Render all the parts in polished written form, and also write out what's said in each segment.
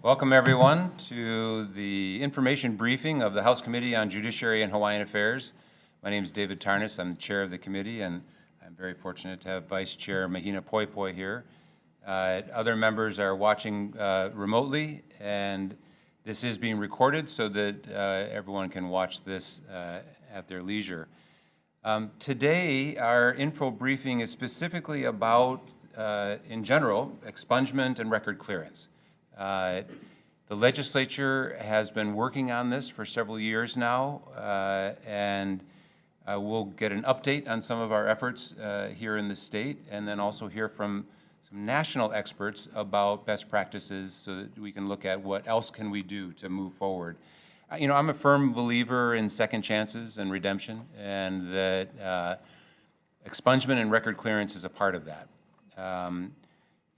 Welcome everyone to the information briefing of the House Committee on Judiciary and Hawaiian Affairs. My name is David Tarnas. I'm the chair of the committee, and I'm very fortunate to have Vice Chair Mahina Poipoi here. Other members are watching remotely, and this is being recorded so that everyone can watch this at their leisure. Today, our info briefing is specifically about, in general, expungement and record clearance. The legislature has been working on this for several years now, and we'll get an update on some of our efforts here in the state, and then also hear from some national experts about best practices so that we can look at what else can we do to move forward. You know, I'm a firm believer in second chances and redemption, and that expungement and record clearance is a part of that.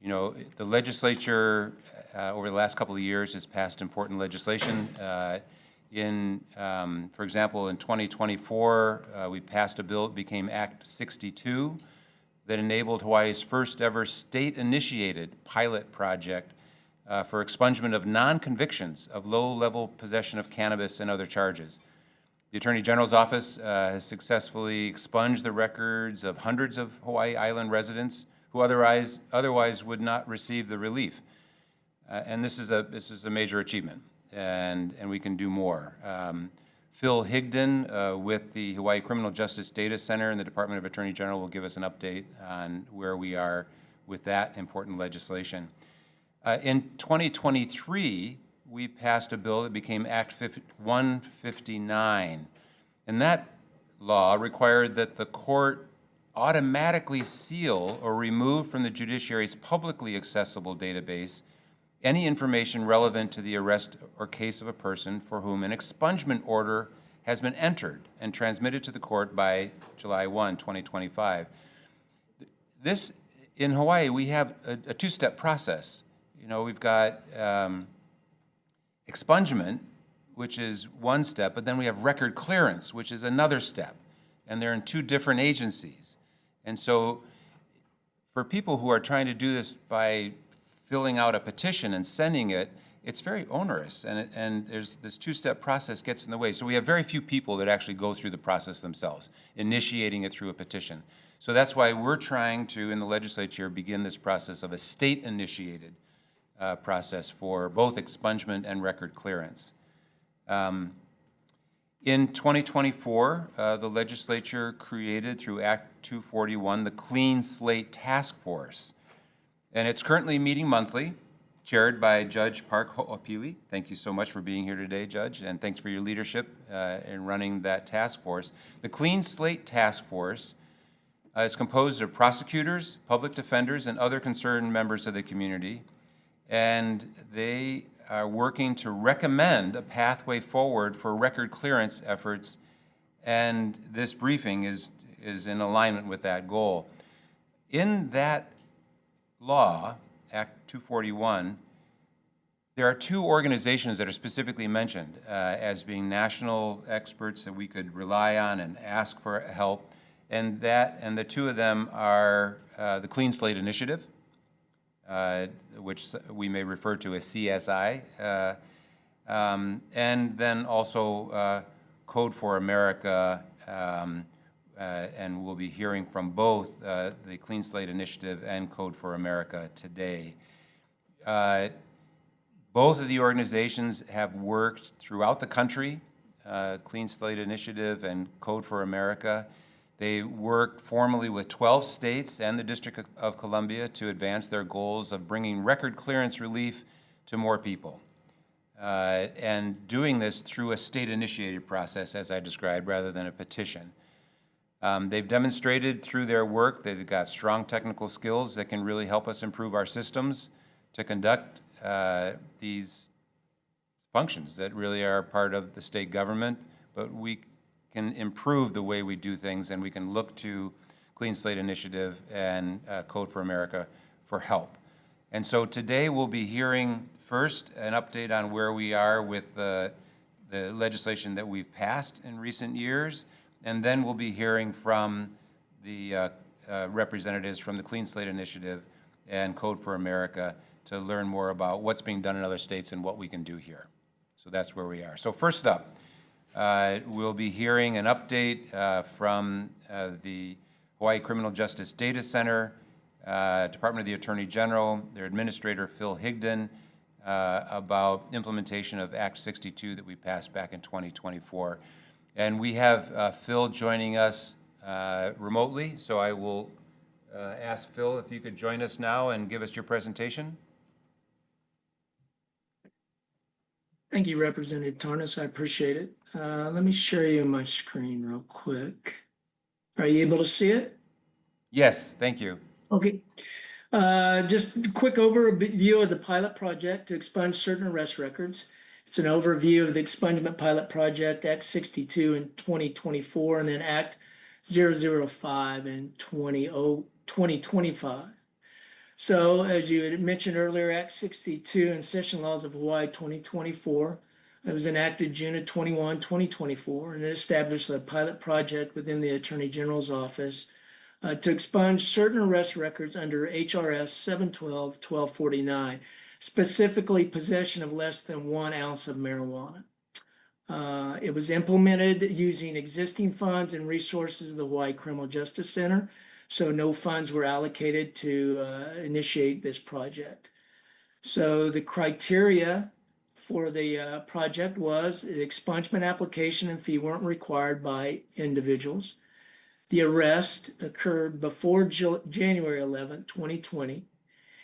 You know, the legislature over the last couple of years has passed important legislation. For example, in 2024, we passed a bill that became Act 62 that enabled Hawaii's first ever state-initiated pilot project for expungement of non-convictions of low-level possession of cannabis and other charges. The Attorney General's office has successfully expunged the records of hundreds of Hawaii Island residents who otherwise would not receive the relief. And this is a major achievement, and we can do more. Phil Higdon with the Hawaii Criminal Justice Data Center in the Department of Attorney General will give us an update on where we are with that important legislation. In 2023, we passed a bill that became Act 159, and that law required that the court automatically seal or remove from the judiciary's publicly accessible database any information relevant to the arrest or case of a person for whom an expungement order has been entered and transmitted to the court by July 1, 2025. This, in Hawaii, we have a two-step process. You know, we've got expungement, which is one step, but then we have record clearance, which is another step, and they're in two different agencies. And so for people who are trying to do this by filling out a petition and sending it, it's very onerous, and there's this two-step process gets in the way. So we have very few people that actually go through the process themselves, initiating it through a petition. So that's why we're trying to, in the legislature, begin this process of a state-initiated process for both expungement and record clearance. In 2024, the legislature created, through Act 241, the Clean Slate Task Force. And it's currently meeting monthly, chaired by Judge Park Ho'opili. Thank you so much for being here today, Judge, and thanks for your leadership in running that task force. The Clean Slate Task Force is composed of prosecutors, public defenders, and other concerned members of the community, and they are working to recommend a pathway forward for record clearance efforts, and this briefing is in alignment with that goal. In that law, Act 241, there are two organizations that are specifically mentioned as being national experts that we could rely on and ask for help, and the two of them are the Clean Slate Initiative, which we may refer to as CSI, and then also Code for America, and we'll be hearing from both the Clean Slate Initiative and Code for America today. Both of the organizations have worked throughout the country, Clean Slate Initiative and Code for America. They worked formally with 12 states and the District of Columbia to advance their goals of bringing record clearance relief to more people. And doing this through a state-initiated process, as I described, rather than a petition. They've demonstrated through their work they've got strong technical skills that can really help us improve our systems to conduct these functions that really are part of the state government, but we can improve the way we do things, and we can look to Clean Slate Initiative and Code for America for help. And so today we'll be hearing first an update on where we are with the legislation that we've passed in recent years, and then we'll be hearing from the representatives from the Clean Slate Initiative and Code for America to learn more about what's being done in other states and what we can do here. So that's where we are. So first up, we'll be hearing an update from the Hawaii Criminal Justice Data Center, Department of the Attorney General, their administrator, Phil Higdon, about implementation of Act 62 that we passed back in 2024. And we have Phil joining us remotely, so I will ask Phil if you could join us now and give us your presentation. Thank you, Representative Tarnas. I appreciate it. Let me share you my screen real quick. Are you able to see it? Yes, thank you. Okay. Just a quick overview of the pilot project to expunge certain arrest records. It's an overview of the expungement pilot project, Act 62 in 2024, and then Act 005 in 2025. So, as you had mentioned earlier, Act 62 and Session Laws of Hawaii 2024, it was enacted June of 2024, and it established a pilot project within the Attorney General's office to expunge certain arrest records under HRS 712-1249, specifically possession of less than 1 ounce of marijuana. It was implemented using existing funds and resources of the Hawaii Criminal Justice Center, so no funds were allocated to initiate this project. So the criteria for the project was the expungement application and fee weren't required by individuals. The arrest occurred before January 11, 2020,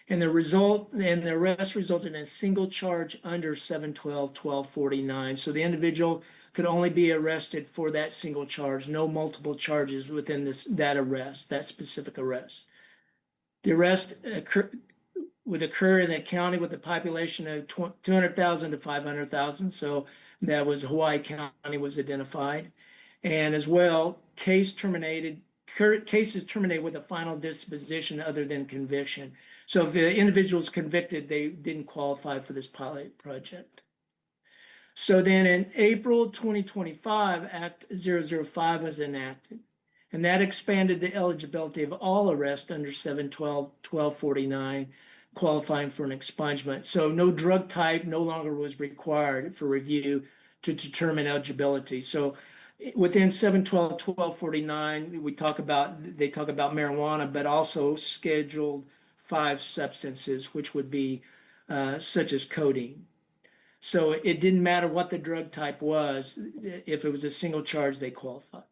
and the arrest resulted in a single charge under 712-1249. So the individual could only be arrested for that single charge, no multiple charges within that specific arrest. The arrest would occur in a county with a population of 200,000 to 500,000. So that was Hawaii County was identified. And as well, cases terminated with a final disposition other than conviction. So if the individual is convicted, they didn't qualify for this pilot project. So then in April 2025, Act 005 was enacted, and that expanded the eligibility of all arrests under 712-1249 qualifying for an expungement. So no drug type no longer was required for review to determine eligibility. So within 712-1249, they talk about marijuana, but also Scheduled 5 substances, which would be such as codeine. So it didn't matter what the drug type was. If it was a single charge, they qualified.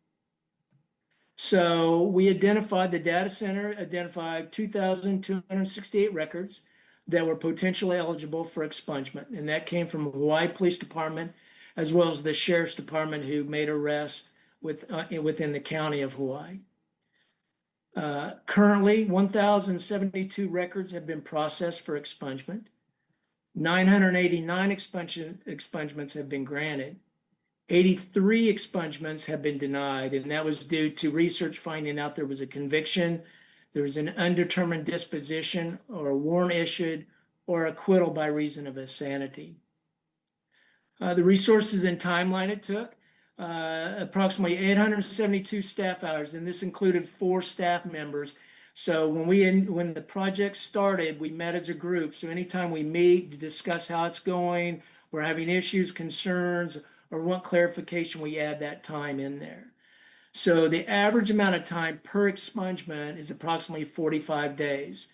So we the data center identified 2,268 records that were potentially eligible for expungement. And that came from Hawaii Police Department, as well as the Sheriff's Department, who made arrests within the county of Hawaii. Currently, 1,072 records have been processed for expungement. 989 expungements have been granted. 83 expungements have been denied, and that was due to research finding out there was a conviction, there was an undetermined disposition, or a warrant issued, or acquittal by reason of insanity. The resources and timeline it took, approximately 872 staff hours, and this included 4 staff members. So when the project started, we met as a group. So anytime we meet to discuss how it's going, we're having issues, concerns, or want clarification, we add that time in there. So the average amount of time per expungement is approximately 45 days.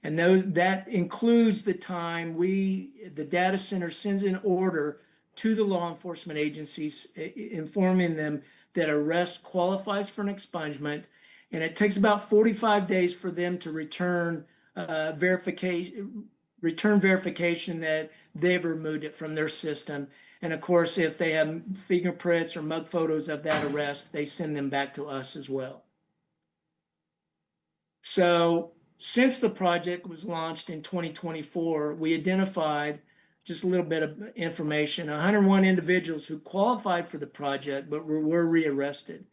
And that includes the time the data center sends an order to the law enforcement agencies, informing them that arrest qualifies for an expungement. And it takes about 45 days for them to return verification that they've removed it from their system. And of course, if they have fingerprints or mug photos of that arrest, they send them back to us as well. So since the project was launched in 2024, we identified just a little bit of information, 101 individuals who qualified for the project but were rearrested.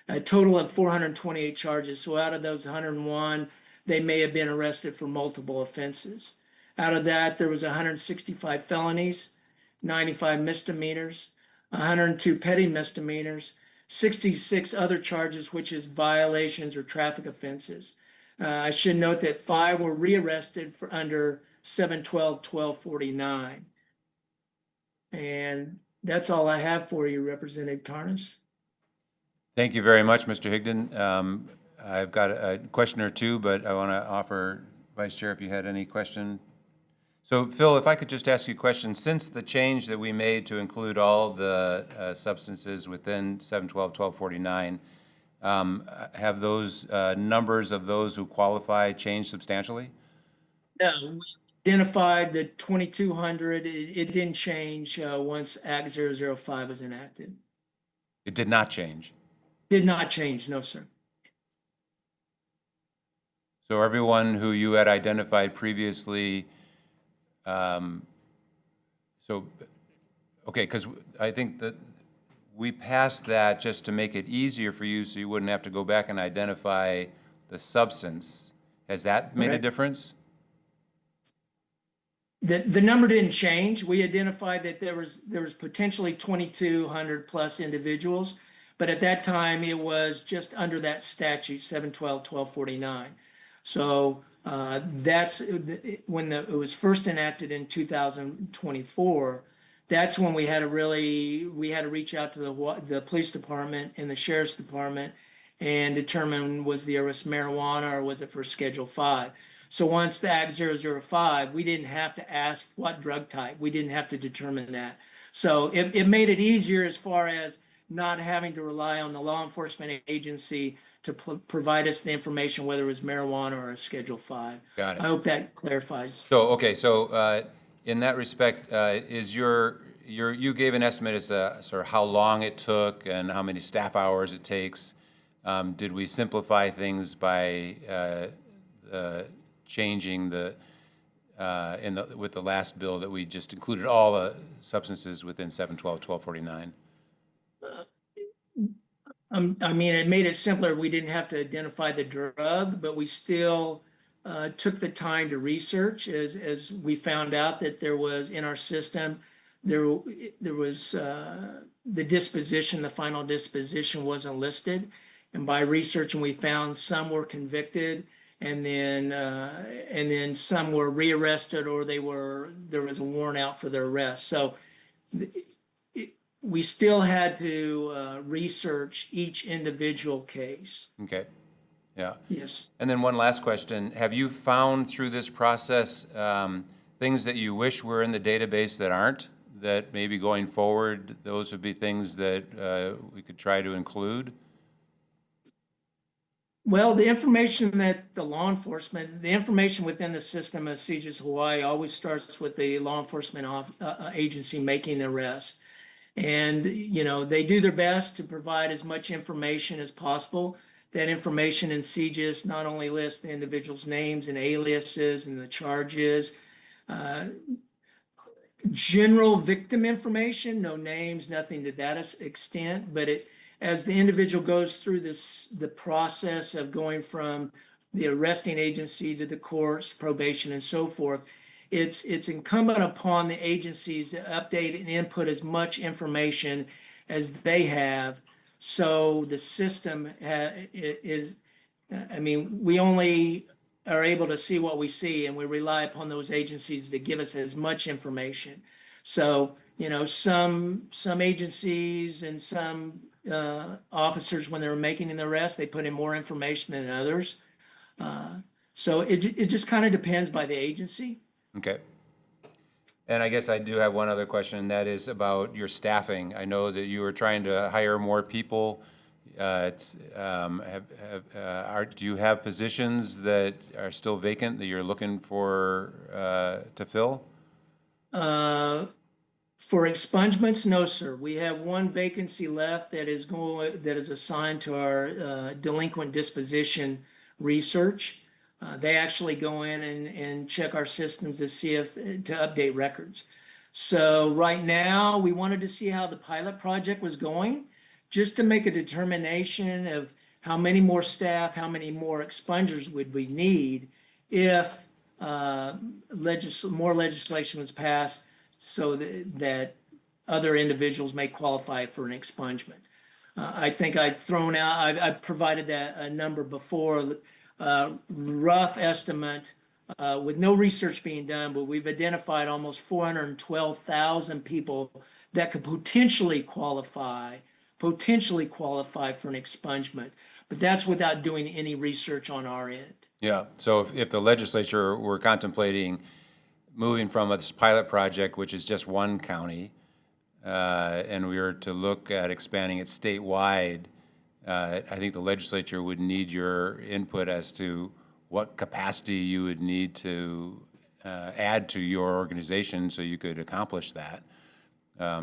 A total of 428 charges. So out of those 101, they may have been arrested for multiple offenses. Out of that, there was 165 felonies, 95 misdemeanors, 102 petty misdemeanors, 66 other charges, which is violations or traffic offenses. I should note that 5 were rearrested under 7/12/1249. And that's all I have for you, Representative Tarnas. Thank you very much, Mr. Higdon. I've got a question or two, but I want to offer, Vice Chair, if you had any question. So Phil, if I could just ask you a question, since the change that we made to include all the substances within 7/12/1249, have those numbers of those who qualify changed substantially? No, we identified the 2,200. It didn't change once Act 005 was enacted. It did not change. Did not change, no, sir. So everyone who you had identified previously, okay, because I think that we passed that just to make it easier for you so you wouldn't have to go back and identify the substance. Has that made a Correct. difference? The number didn't change. We identified that there was potentially 2,200 plus individuals, but at that time it was just under that statute 7/12/1249. So that's when it was first enacted in 2024. That's when we had to reach out to the police department and the sheriff's department and determine, was the arrest marijuana or was it for Schedule 5? So once the Act 005, we didn't have to ask what drug type. We didn't have to determine that. So it made it easier as far as not having to rely on the law enforcement agency to provide us the information, whether it was marijuana or a Schedule 5. Got it. I hope that clarifies. So, okay, so in that respect, is you gave an estimate as to sort of how long it took and how many staff hours it takes. Did we simplify things by changing with the last bill that we just included all the substances within 7/12/1249? I mean, it made it simpler. We didn't have to identify the drug, but we still took the time to research as we found out that there was in our system, there was the disposition, the final disposition wasn't listed. And by researching, we found some were convicted and then some were rearrested or there was a warrant out for their arrest. So we still had to research each individual case. Okay, yeah. Yes. And then one last question. Have you found through this process things that you wish were in the database that aren't, that maybe going forward, those would be things that we could try to include? Well, the information that the information within the system of CJS Hawaii always starts with the law enforcement agency making the arrest. And, they do their best to provide as much information as possible. That information in CJS not only lists the individual's names and aliases and the charges, general victim information, no names, nothing to that extent, but as the individual goes through the process of going from the arresting agency to the courts, probation, and so forth, it's incumbent upon the agencies to update and input as much information as they have. So the system we only are able to see what we see, and we rely upon those agencies to give us as much information. So, some agencies and some officers, when they're making an arrest, they put in more information than others. So it just kind of depends by the agency. Okay. And I guess I do have one other question, and that is about your staffing. I know that you were trying to hire more people. Do you have positions that are still vacant that you're looking for to fill? For expungements, no, sir. We have one vacancy left that is assigned to our delinquent disposition research. They actually go in and check our systems to see to update records. So right now, we wanted to see how the pilot project was going, just to make a determination of how many more staff, how many more expungers would we need if more legislation was passed so that other individuals may qualify for an expungement. I think I've provided that a number before, rough estimate with no research being done, but we've identified almost 412,000 people that could potentially qualify for an expungement. But that's without doing any research on our end. Yeah, so if the legislature were contemplating moving from this pilot project, which is just one county, and we were to look at expanding it statewide, I think the legislature would need your input as to what capacity you would need to add to your organization so you could accomplish that.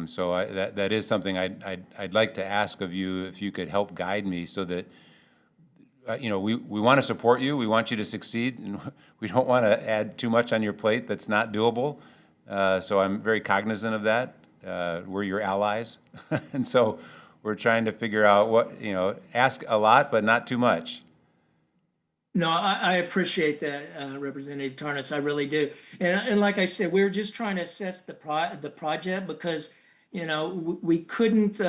So that is something I'd like to ask of you, if you could help guide me so that we want to support you. We want you to succeed, and we don't want to add too much on your plate that's not doable. So I'm very cognizant of that. We're your allies, and so we're trying to figure out what, ask a lot, but not too much. No, I appreciate that, Representative Tarnas. I really do. And like I said, we were just trying to assess the project because, we couldn't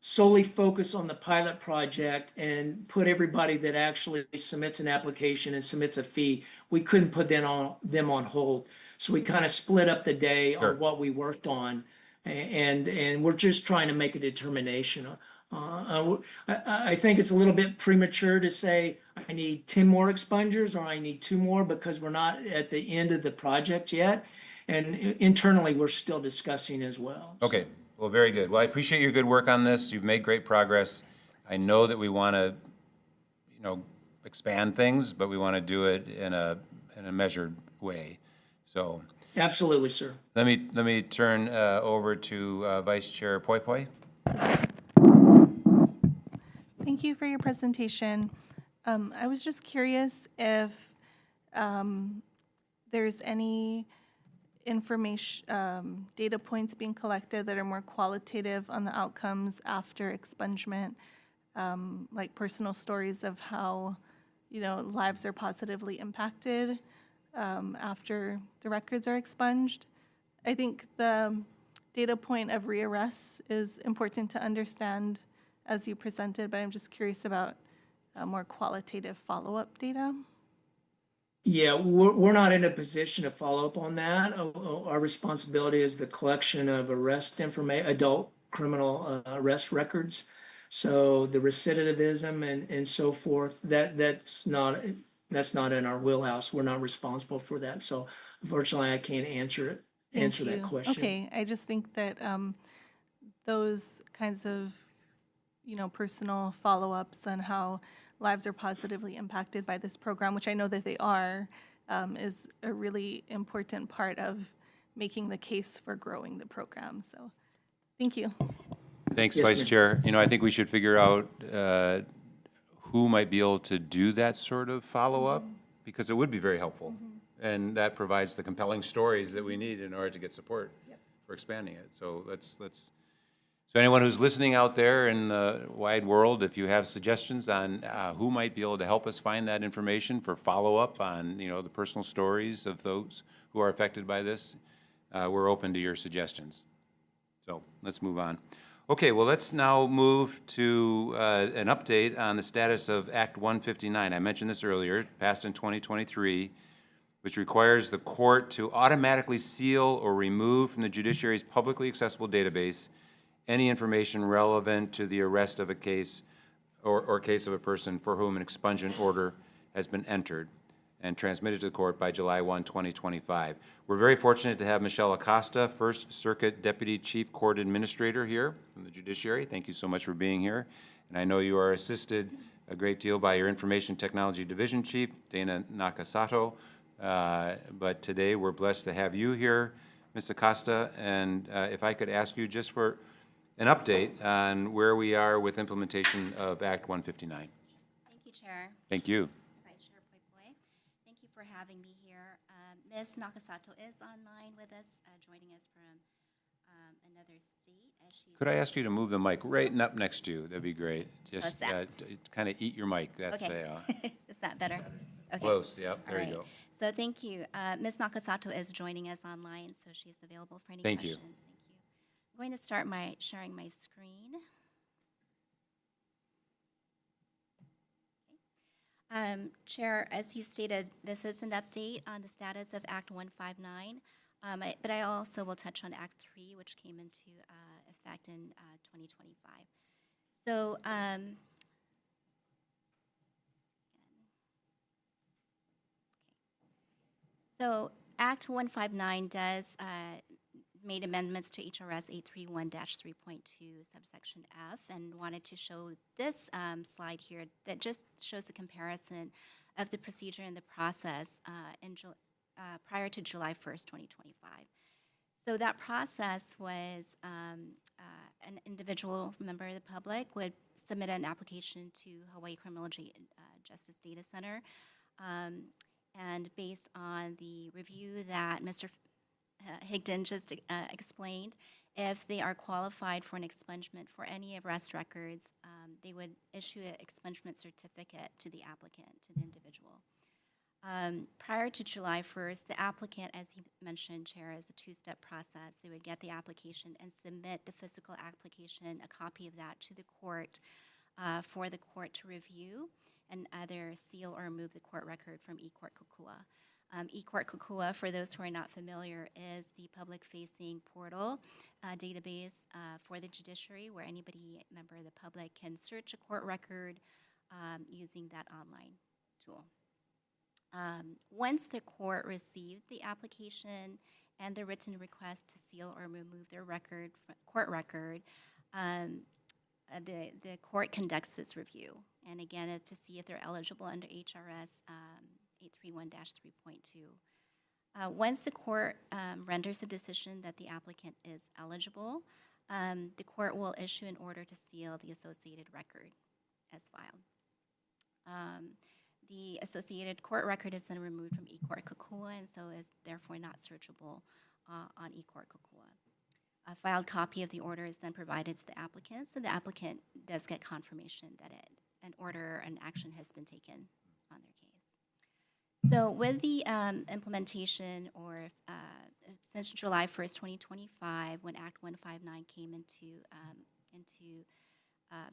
solely focus on the pilot project and put everybody that actually submits an application and submits a fee. We couldn't put them on hold. So we kind of split up the day Sure. on what we worked on, and we're just trying to make a determination. I think it's a little bit premature to say I need 10 more expungers or I need 2 more because we're not at the end of the project yet. And internally, we're still discussing as well. Okay, well, very good. Well, I appreciate your good work on this. You've made great progress. I know that we want to, expand things, but we want to do it in a measured way. So Absolutely, sir. let me turn over to Vice Chair Poi Poi. Thank you for your presentation. I was just curious if there's any information, data points being collected that are more qualitative on the outcomes after expungement, like personal stories of how, lives are positively impacted after the records are expunged. I think the data point of rearrests is important to understand as you presented, but I'm just curious about more qualitative follow-up data. Yeah, we're not in a position to follow up on that. Our responsibility is the collection of arrest information, adult criminal arrest records. So the recidivism and so forth, that's not in our wheelhouse. We're not responsible for that. So unfortunately, I can't answer Thank that you. question. Okay, I just think that those kinds of, personal follow-ups on how lives are positively impacted by this program, which I know that they are, is a really important part of making the case for growing the program. So, thank you. Thanks, Yes, Vice ma'am. Chair. I think we should figure out who might be able to do that sort of follow-up, because it would be very helpful. And that provides the compelling stories that we need in order to get support for expanding it. So so anyone who's listening out there in the wide world, if you have suggestions on who might be able to help us find that information for follow-up on, the personal stories of those who are affected by this, we're open to your suggestions. So let's move on. Okay, well, let's now move to an update on the status of Act 159. I mentioned this earlier, passed in 2023, which requires the court to automatically seal or remove from the judiciary's publicly accessible database any information relevant to the arrest of a case or case of a person for whom an expungement order has been entered and transmitted to the court by July 1, 2025. We're very fortunate to have Michelle Acosta, First Circuit Deputy Chief Court Administrator here from the Judiciary. Thank you so much for being here. And I know you are assisted a great deal by your Information Technology Division Chief, Dana Nakasato. But today we're blessed to have you here, Ms. Acosta. And if I could ask you just for an update on where we are with implementation of Act 159. Thank you, Chair. Thank you. Vice Chair Poi. Thank you for having me here. Ms. Nakasato is online with us, joining us from another state. As she's Could I ask you to move the mic right up next to you? That'd be great. Just that? kind of eat your mic. That's Okay. Is that better? Okay. close. Yep, there All you right. go. So thank you. Ms. Nakasato is joining us online, so she's available for any Thank you. questions. Thank you. I'm going to start sharing my screen. Chair, as you stated, this is an update on the status of Act 159, but I also will touch on Act 3, which came into effect in 2025. So, so Act 159 does made amendments to HRS 831-3.2 subsection F, and wanted to show this slide here that just shows a comparison of the procedure and the process prior to July 1st, 2025. So that process was an individual member of the public would submit an application to Hawaii Criminal Justice Data Center, and based on the review that Mr. Higdon just explained, if they are qualified for an expungement for any arrest records, they would issue an expungement certificate to the applicant, to the individual. Prior to July 1st, the applicant, as he mentioned, Chair, is a two-step process. They would get the application and submit the physical application, a copy of that, to the court for the court to review and either seal or remove the court record from eCourt Kokua. eCourt Kokua, for those who are not familiar, is the public-facing portal database for the judiciary where anybody, member of the public, can search a court record using that online tool. Once the court received the application and the written request to seal or remove their court record, the court conducts its review, and again, to see if they're eligible under HRS 831-3.2. Once the court renders a decision that the applicant is eligible, the court will issue an order to seal the associated record as filed. The associated court record is then removed from eCourt Kokua, and so is therefore not searchable on eCourt Kokua. A filed copy of the order is then provided to the applicant, so the applicant does get confirmation that an order, an action has been taken on their case. So with the implementation, or since July 1st, 2025, when Act 159 came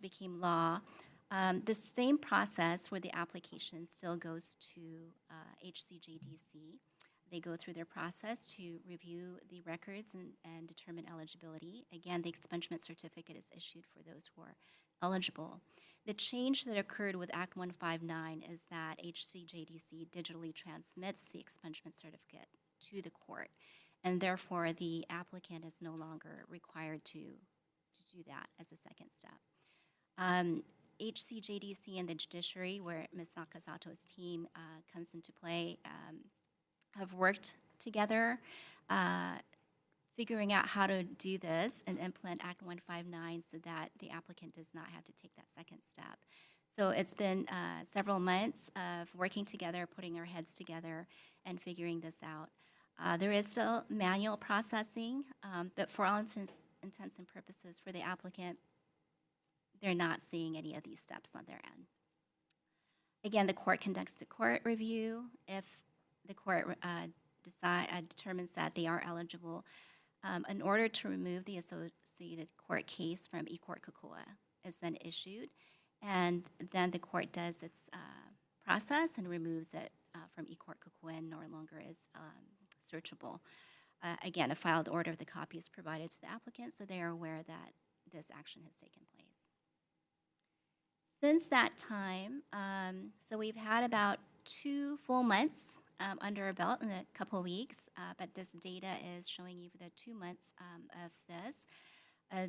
became law, the same process where the application still goes to HCJDC. They go through their process to review the records and determine eligibility. Again, the expungement certificate is issued for those who are eligible. The change that occurred with Act 159 is that HCJDC digitally transmits the expungement certificate to the court, and therefore the applicant is no longer required to do that as a second step. HCJDC and the Judiciary, where Ms. Nakasato's team comes into play, have worked together, figuring out how to do this and implement Act 159 so that the applicant does not have to take that second step. So it's been several months of working together, putting our heads together, and figuring this out. There is still manual processing, but for all intents and purposes, for the applicant, they're not seeing any of these steps on their end. Again, the court conducts the court review. If the court determines that they are eligible, an order to remove the associated court case from eCourt Kokua is then issued, and then the court does its process and removes it from eCourt Kokua and no longer is searchable. Again, a filed order of the copy is provided to the applicant, so they are aware that this action has taken place. Since that time, so we've had about 2 full months under our belt in a couple of weeks, but this data is showing you the 2 months of this.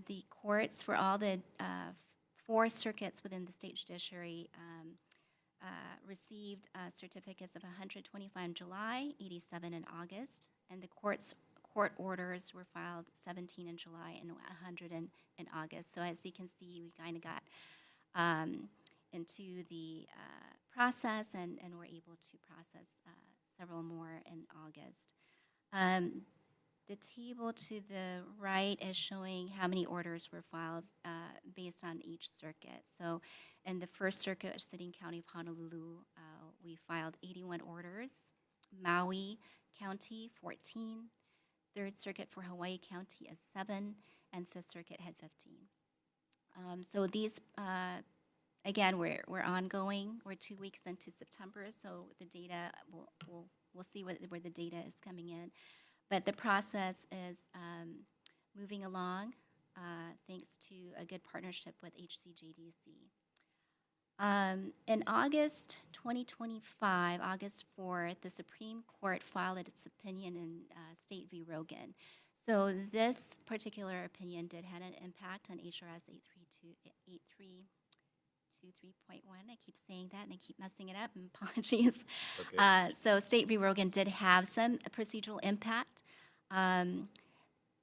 The courts for all the 4 circuits within the state judiciary received certificates of 125 in July, 87 in August, and the court orders were filed 17 in July and 100 in August. So as you can see, we kind of got into the process and were able to process several more in August. The table to the right is showing how many orders were filed based on each circuit. So in the First Circuit, City and County of Honolulu, we filed 81 orders. Maui County, 14. Third Circuit for Hawaii County is 7, and Fifth Circuit had 15. So these again, we're ongoing. We're 2 weeks into September, so the data, we'll see where the data is coming in. But the process is moving along thanks to a good partnership with HCJDC. In August 2025, August 4th, the Supreme Court filed its opinion in State v. Rogan. So this particular opinion did have an impact on HRS 8323.1. I keep saying that and I keep messing it up, and apologies. Okay. So State v. Rogan did have some procedural impact.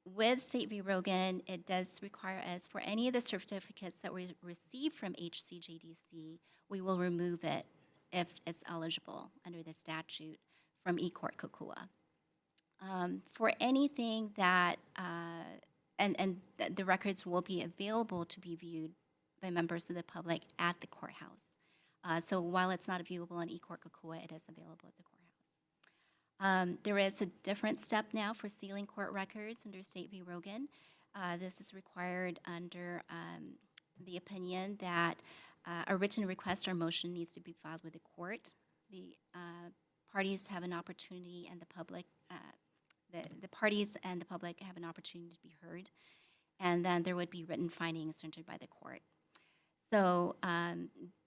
With State v. Rogan, it does require us, for any of the certificates that we receive from HCJDC, we will remove it if it's eligible under the statute from eCourt COCOA. For anything that, the records will be available to be viewed by members of the public at the courthouse. So while it's not viewable on eCourt COCOA, it is available at the courthouse. There is a different step now for sealing court records under State v. Rogan. This is required under the opinion that a written request or motion needs to be filed with the court. The parties have an opportunity, and the public, the parties and the public have an opportunity to be heard, and then there would be written findings entered by the court. So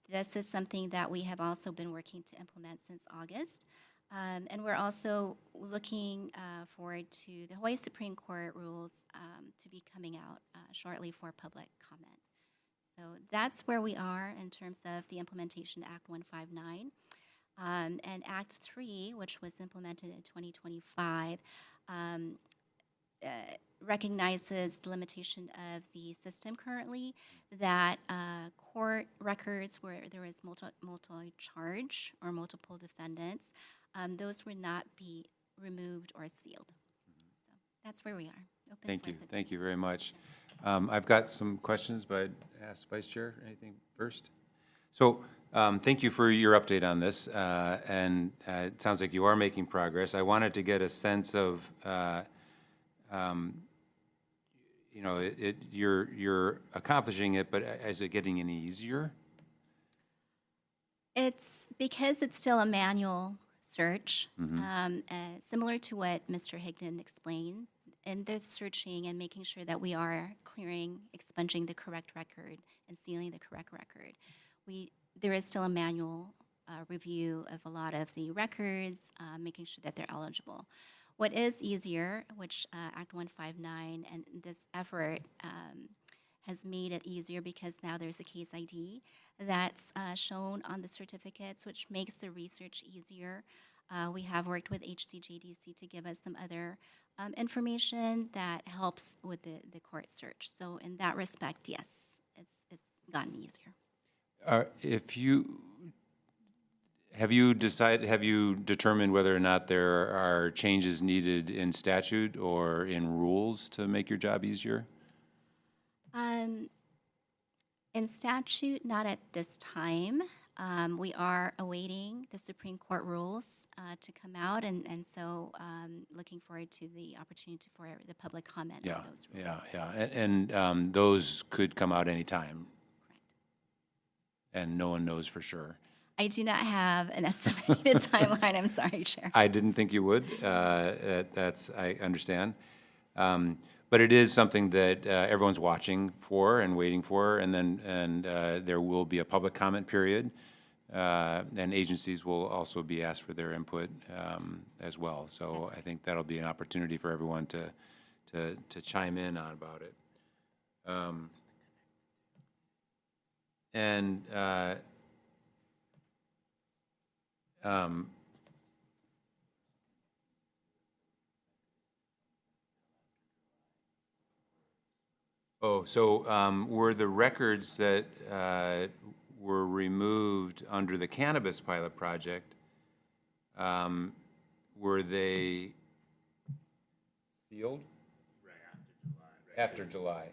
this is something that we have also been working to implement since August. And we're also looking forward to the Hawaii Supreme Court rules to be coming out shortly for public comment. So that's where we are in terms of the implementation of Act 159. And Act 3, which was implemented in 2025, recognizes the limitation of the system currently, that court records where there is multi-charge or multiple defendants, those would not be removed or sealed. So that's where we are. Open Thank for you. submission. Thank you very much. I've got some questions, but I'd ask Vice Chair anything first. So thank you for your update on this, and it sounds like you are making progress. I wanted to get a sense of, you know, you're accomplishing it, but is it getting any easier? It's because it's still a manual search, similar to what Mr. Higdon explained. In the searching and making sure that we are clearing, expunging the correct record and sealing the correct record, there is still a manual review of a lot of the records, making sure that they're eligible. What is easier, which Act 159 and this effort has made it easier, because now there's a case ID that's shown on the certificates, which makes the research easier. We have worked with HCJDC to give us some other information that helps with the court search. So in that respect, yes, it's gotten easier. Have you determined whether or not there are changes needed in statute or in rules to make your job easier? In statute, not at this time. We are awaiting the Supreme Court rules to come out, and so looking forward to the opportunity for the public comment on those rules. And those could come out anytime, Correct. and no one knows for sure. I do not have an estimated timeline. I'm sorry, Chair. I didn't think you would. I understand. But it is something that everyone's watching for and waiting for, and there will be a public comment period, and agencies will also be asked for their input as well. So I think that'll be an opportunity for everyone to chime in on about it. Were the records that were removed under the cannabis pilot project, were they sealed? Right, after July.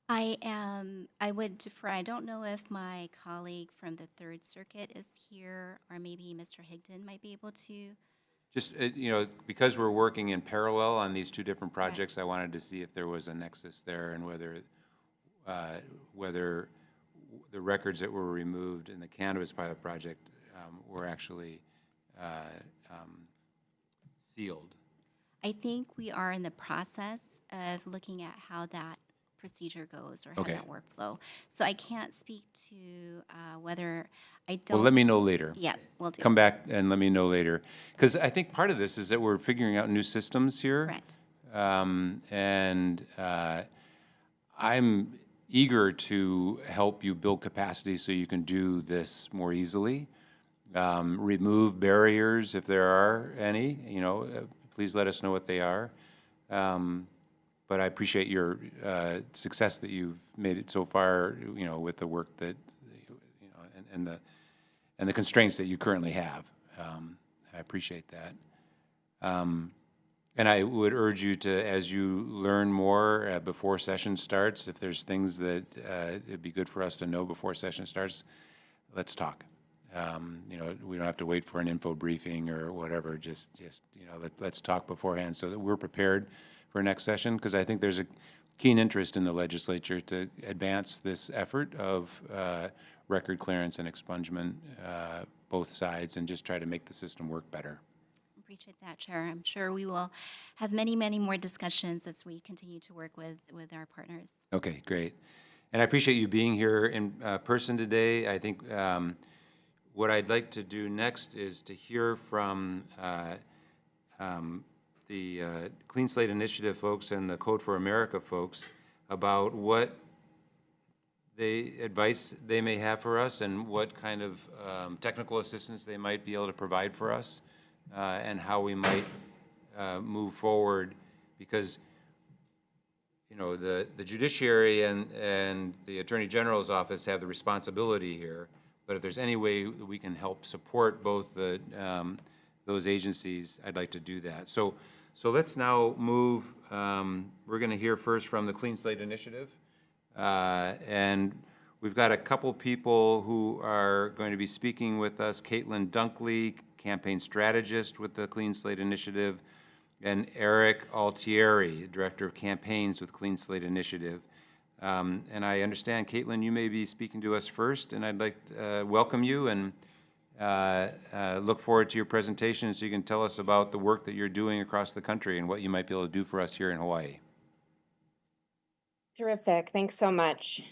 I would defer. I don't know if my colleague from the Third Circuit is here, or maybe Mr. Higdon might be able to. Just, you know, because we're working in parallel on these two different projects, I wanted to see if there was a nexus there, and whether the records that were removed in the cannabis pilot project were actually sealed. I think we are in the process of looking at how that procedure goes or how Okay. that workflow. So I can't speak to whether I don't. Well, let me know later. Yeah, we'll do. Come back and let me know later. Because I think part of this is that we're figuring out new systems here. Correct. And I'm eager to help you build capacity so you can do this more easily. Remove barriers if there are any, please let us know what they are. But I appreciate your success that you've made it so far, with the work that, and the constraints that you currently have. I appreciate that. And I would urge you to, as you learn more before session starts, if there's things that it'd be good for us to know before session starts, let's talk. We don't have to wait for an info briefing or whatever. Just let's talk beforehand so that we're prepared for next session. Because I think there's a keen interest in the legislature to advance this effort of record clearance and expungement, both sides, and just try to make the system work better. Appreciate that, Chair. I'm sure we will have many, many more discussions as we continue to work with our partners. Okay, great. And I appreciate you being here in person today. I think what I'd like to do next is to hear from the Clean Slate Initiative folks and the Code for America folks about what advice they may have for us and what kind of technical assistance they might be able to provide for us, and how we might move forward, because the Judiciary and the Attorney General's office have the responsibility here, but if there's any way we can help support both those agencies, I'd like to do that. So let's now move. We're going to hear first from the Clean Slate Initiative, and we've got a couple people who are going to be speaking with us. Caitlin Dunkley, campaign strategist with the Clean Slate Initiative, and Eric Altieri, Director of Campaigns with Clean Slate Initiative. And I understand, Caitlin, you may be speaking to us first, and I'd like to welcome you and look forward to your presentation so you can tell us about the work that you're doing across the country and what you might be able to do for us here in Hawaii. Terrific. Thanks so much.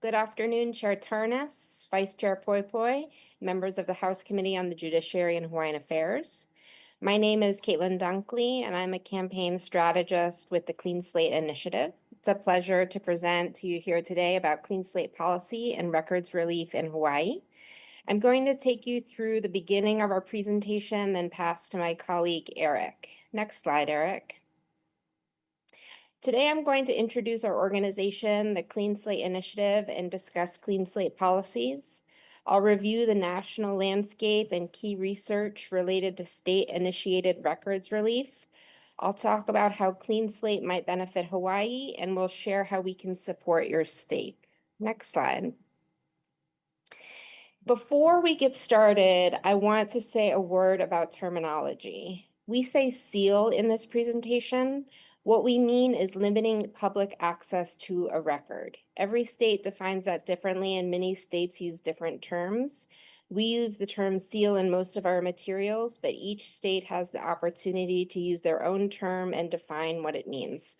Good afternoon, Chair Tarnas, Vice Chair Poipoi, members of the House Committee on the Judiciary and Hawaiian Affairs. My name is Caitlin Dunkley, and I'm a campaign strategist with the Clean Slate Initiative. It's a pleasure to present to you here today about clean slate policy and records relief in Hawaii. I'm going to take you through the beginning of our presentation, then pass to my colleague, Eric. Next slide, Eric. Today, I'm going to introduce our organization, the Clean Slate Initiative, and discuss clean slate policies. I'll review the national landscape and key research related to state-initiated records relief. I'll talk about how Clean Slate might benefit Hawaii, and we'll share how we can support your state. Next slide. Before we get started, I want to say a word about terminology. We say seal in this presentation. What we mean is limiting public access to a record. Every state defines that differently, and many states use different terms. We use the term seal in most of our materials, but each state has the opportunity to use their own term and define what it means.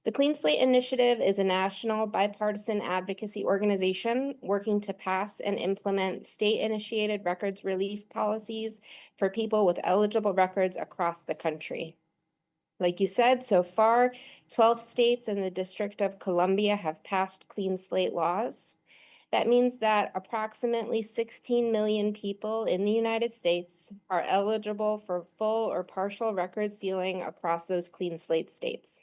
The Clean Slate Initiative is a national bipartisan advocacy organization working to pass and implement state-initiated records relief policies for people with eligible records across the country. Like you said, so far, 12 states and the District of Columbia have passed clean slate laws. That means that approximately 16 million people in the United States are eligible for full or partial record sealing across those clean slate states.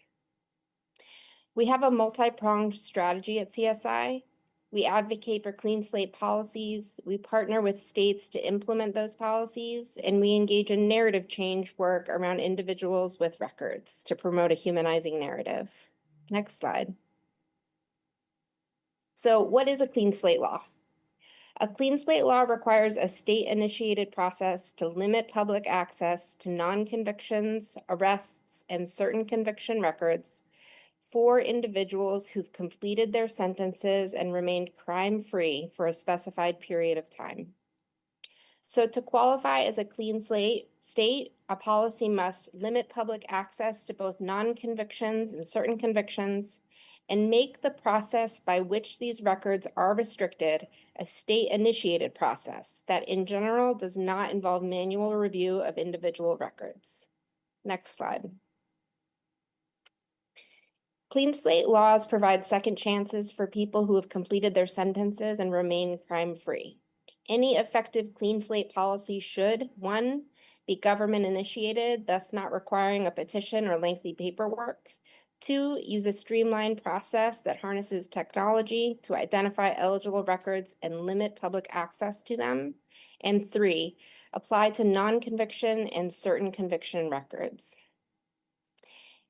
We have a multi-pronged strategy at CSI. We advocate for clean slate policies, we partner with states to implement those policies, and we engage in narrative change work around individuals with records to promote a humanizing narrative. Next slide. So what is a clean slate law? A clean slate law requires a state-initiated process to limit public access to non-convictions, arrests, and certain conviction records for individuals who've completed their sentences and remained crime-free for a specified period of time. So to qualify as a clean slate state, a policy must limit public access to both non-convictions and certain convictions, and make the process by which these records are restricted a state-initiated process that in general does not involve manual review of individual records. Next slide. Clean slate laws provide second chances for people who have completed their sentences and remain crime-free. Any effective clean slate policy should, 1, be government initiated, thus not requiring a petition or lengthy paperwork. 2, use a streamlined process that harnesses technology to identify eligible records and limit public access to them. And 3, apply to non-conviction and certain conviction records.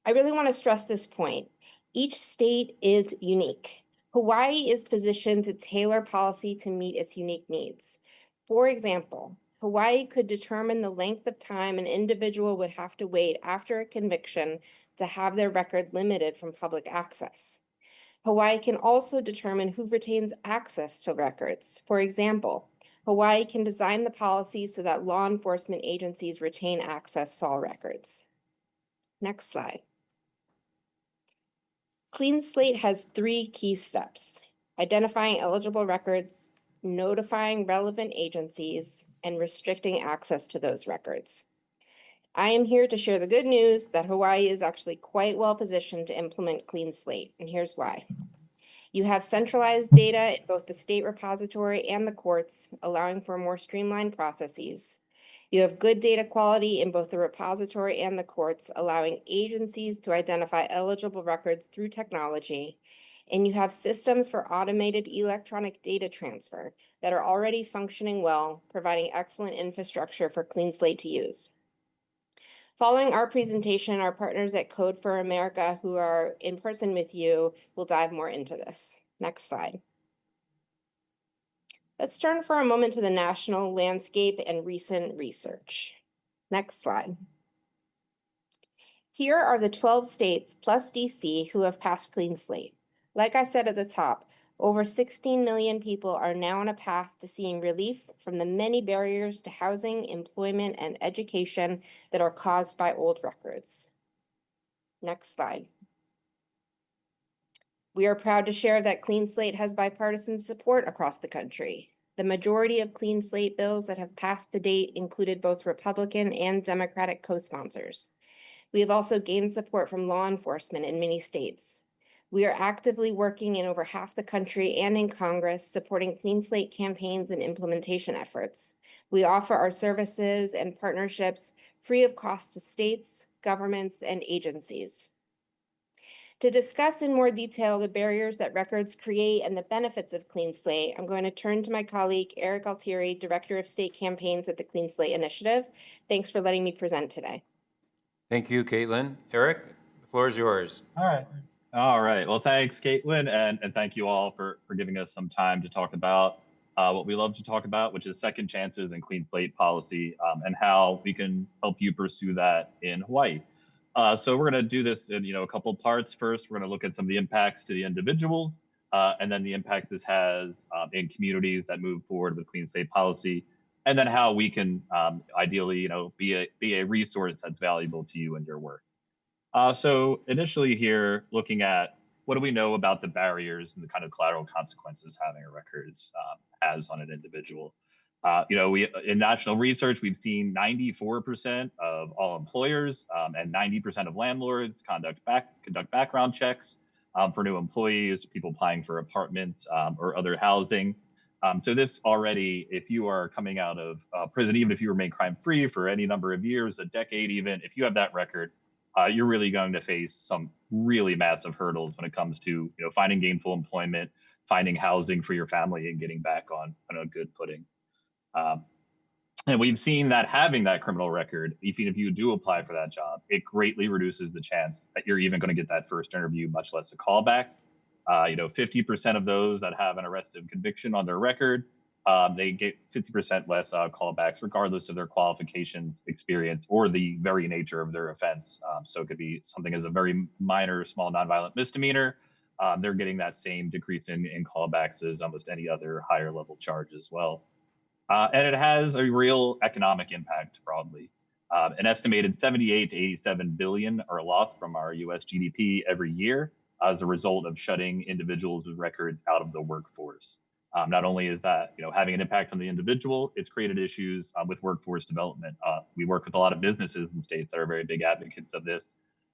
I really want to stress this point. Each state is unique. Hawaii is positioned to tailor policy to meet its unique needs. For example, Hawaii could determine the length of time an individual would have to wait after a conviction to have their record limited from public access. Hawaii can also determine who retains access to records. For example, Hawaii can design the policy so that law enforcement agencies retain access to all records. Next slide. Clean slate has 3 key steps: identifying eligible records, notifying relevant agencies, and restricting access to those records. I am here to share the good news that Hawaii is actually quite well positioned to implement clean slate, and here's why. You have centralized data in both the state repository and the courts, allowing for more streamlined processes. You have good data quality in both the repository and the courts, allowing agencies to identify eligible records through technology. And you have systems for automated electronic data transfer that are already functioning well, providing excellent infrastructure for clean slate to use. Following our presentation, our partners at Code for America, who are in person with you, will dive more into this. Next slide. Let's turn for a moment to the national landscape and recent research. Next slide. Here are the 12 states plus DC who have passed clean slate. Like I said at the top, over 16 million people are now on a path to seeing relief from the many barriers to housing, employment, and education that are caused by old records. Next slide. We are proud to share that Clean Slate has bipartisan support across the country. The majority of Clean Slate bills that have passed to date included both Republican and Democratic co-sponsors. We have also gained support from law enforcement in many states. We are actively working in over half the country and in Congress supporting Clean Slate campaigns and implementation efforts. We offer our services and partnerships free of cost to states, governments, and agencies. To discuss in more detail the barriers that records create and the benefits of Clean Slate, I'm going to turn to my colleague, Eric Altieri, Director of State Campaigns at the Clean Slate Initiative. Thanks for letting me present today. Thank you, Caitlin. Eric, the floor is yours. All right. Well, thanks, Caitlin, and thank you all for giving us some time to talk about what we love to talk about, which is second chances and clean slate policy, and how we can help you pursue that in Hawaii. So we're going to do this in a couple of parts. First, we're going to look at some of the impacts to the individuals, and then the impact this has in communities that move forward with clean slate policy, and then how we can ideally, be a resource that's valuable to you and your work. So initially here, looking at what do we know about the barriers and the kind of collateral consequences having a records has on an individual. We in national research, we've seen 94% of all employers and 90% of landlords conduct background checks for new employees, people applying for apartments or other housing. So this already, if you are coming out of prison, even if you remain crime-free for any number of years, a decade even, if you have that record, you're really going to face some really massive hurdles when it comes to finding gainful employment, finding housing for your family, and getting back on a good footing. And we've seen that having that criminal record, even if you do apply for that job, it greatly reduces the chance that you're even going to get that first interview, much less a callback. 50% of those that have an arrested conviction on their record they get 50% less callbacks, regardless of their qualifications, experience, or the very nature of their offense. So it could be something as a very minor, small, nonviolent misdemeanor. They're getting that same decrease in callbacks as almost any other higher level charge as well. And it has a real economic impact broadly. An estimated 78 to 87 billion are lost from our US GDP every year as a result of shutting individuals with records out of the workforce. Not only is that having an impact on the individual, it's created issues with workforce development. We work with a lot of businesses in states that are very big advocates of this,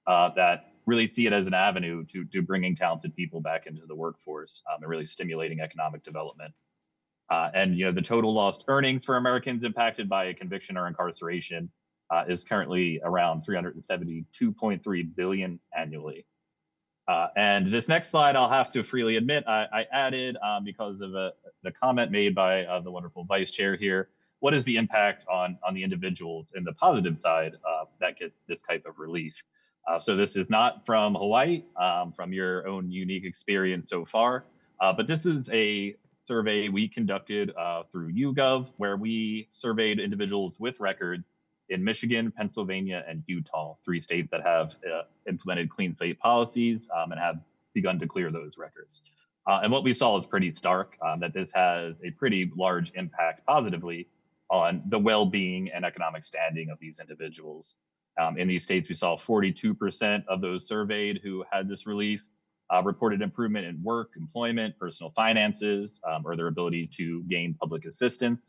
that really see it as an avenue to bringing talented people back into the workforce and really stimulating economic development. And the total lost earnings for Americans impacted by a conviction or incarceration is currently around 372.3 billion annually. And this next slide, I'll have to freely admit, I added because of the comment made by the wonderful vice chair here. What is the impact on the individuals in the positive side that get this type of relief? So this is not from Hawaii, from your own unique experience so far, but this is a survey we conducted through YouGov, where we surveyed individuals with records in Michigan, Pennsylvania, and Utah, 3 states that have implemented clean slate policies and have begun to clear those records. And what we saw is pretty stark, that this has a pretty large impact positively on the well-being and economic standing of these individuals. In these states, we saw 42% of those surveyed who had this relief reported improvement in work, employment, personal finances, or their ability to gain public assistance.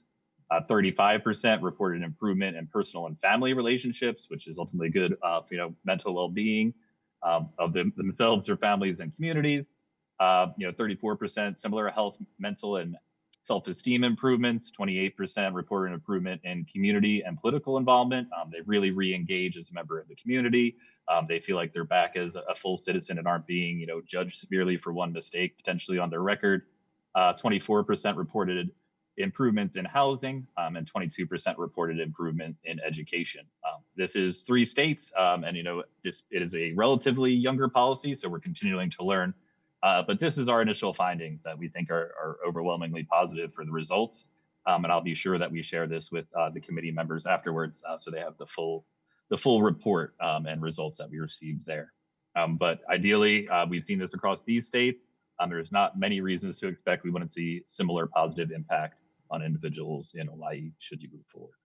35% reported improvement in personal and family relationships, which is ultimately good for mental well-being of themselves, their families, and communities. 34% similar health, mental, and self-esteem improvements. 28% reported improvement in community and political involvement. They really re-engage as a member of the community. They feel like they're back as a full citizen and aren't being judged severely for one mistake potentially on their record. 24% reported improvements in housing, and 22% reported improvement in education. This is 3 states, and it is a relatively younger policy, so we're continuing to learn. But this is our initial findings that we think are overwhelmingly positive for the results. And I'll be sure that we share this with the committee members afterwards, so they have the full report and results that we received there. But ideally, we've seen this across these states. There's not many reasons to expect we wouldn't see similar positive impact on individuals in Hawaii should you move forward.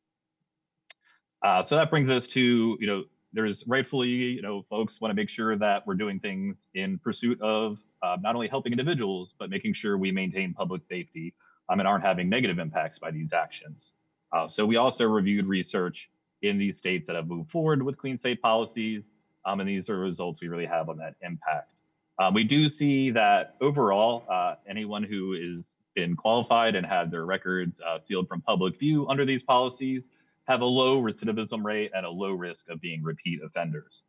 So that brings us to, there's rightfully, folks want to make sure that we're doing things in pursuit of not only helping individuals, but making sure we maintain public safety and aren't having negative impacts by these actions. So we also reviewed research in these states that have moved forward with clean slate policies, and these are results we really have on that impact. We do see that overall, anyone who is been qualified and had their records sealed from public view under these policies have a low recidivism rate and a low risk of being repeat offenders.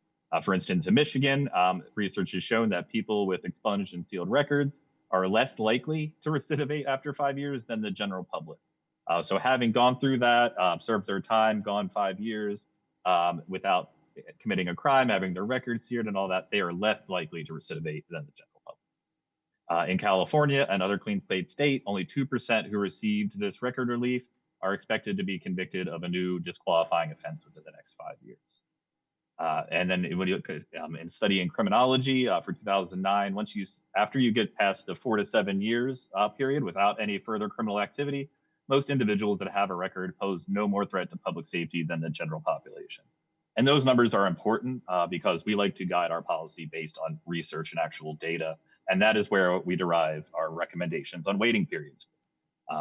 For instance, in Michigan, research has shown that people with expunged and sealed records are less likely to recidivate after 5 years than the general public. So having gone through that, served their time, gone 5 years without committing a crime, having their records seared and all that, they are less likely to recidivate than the general public. In California, another clean slate state, only 2% who received this record relief are expected to be convicted of a new disqualifying offense within the next 5 years. And then when you look at in studying criminology for 2009, after you get past the 4 to 7 years period without any further criminal activity, most individuals that have a record pose no more threat to public safety than the general population. And those numbers are important because we like to guide our policy based on research and actual data. And that is where we derive our recommendations on waiting periods.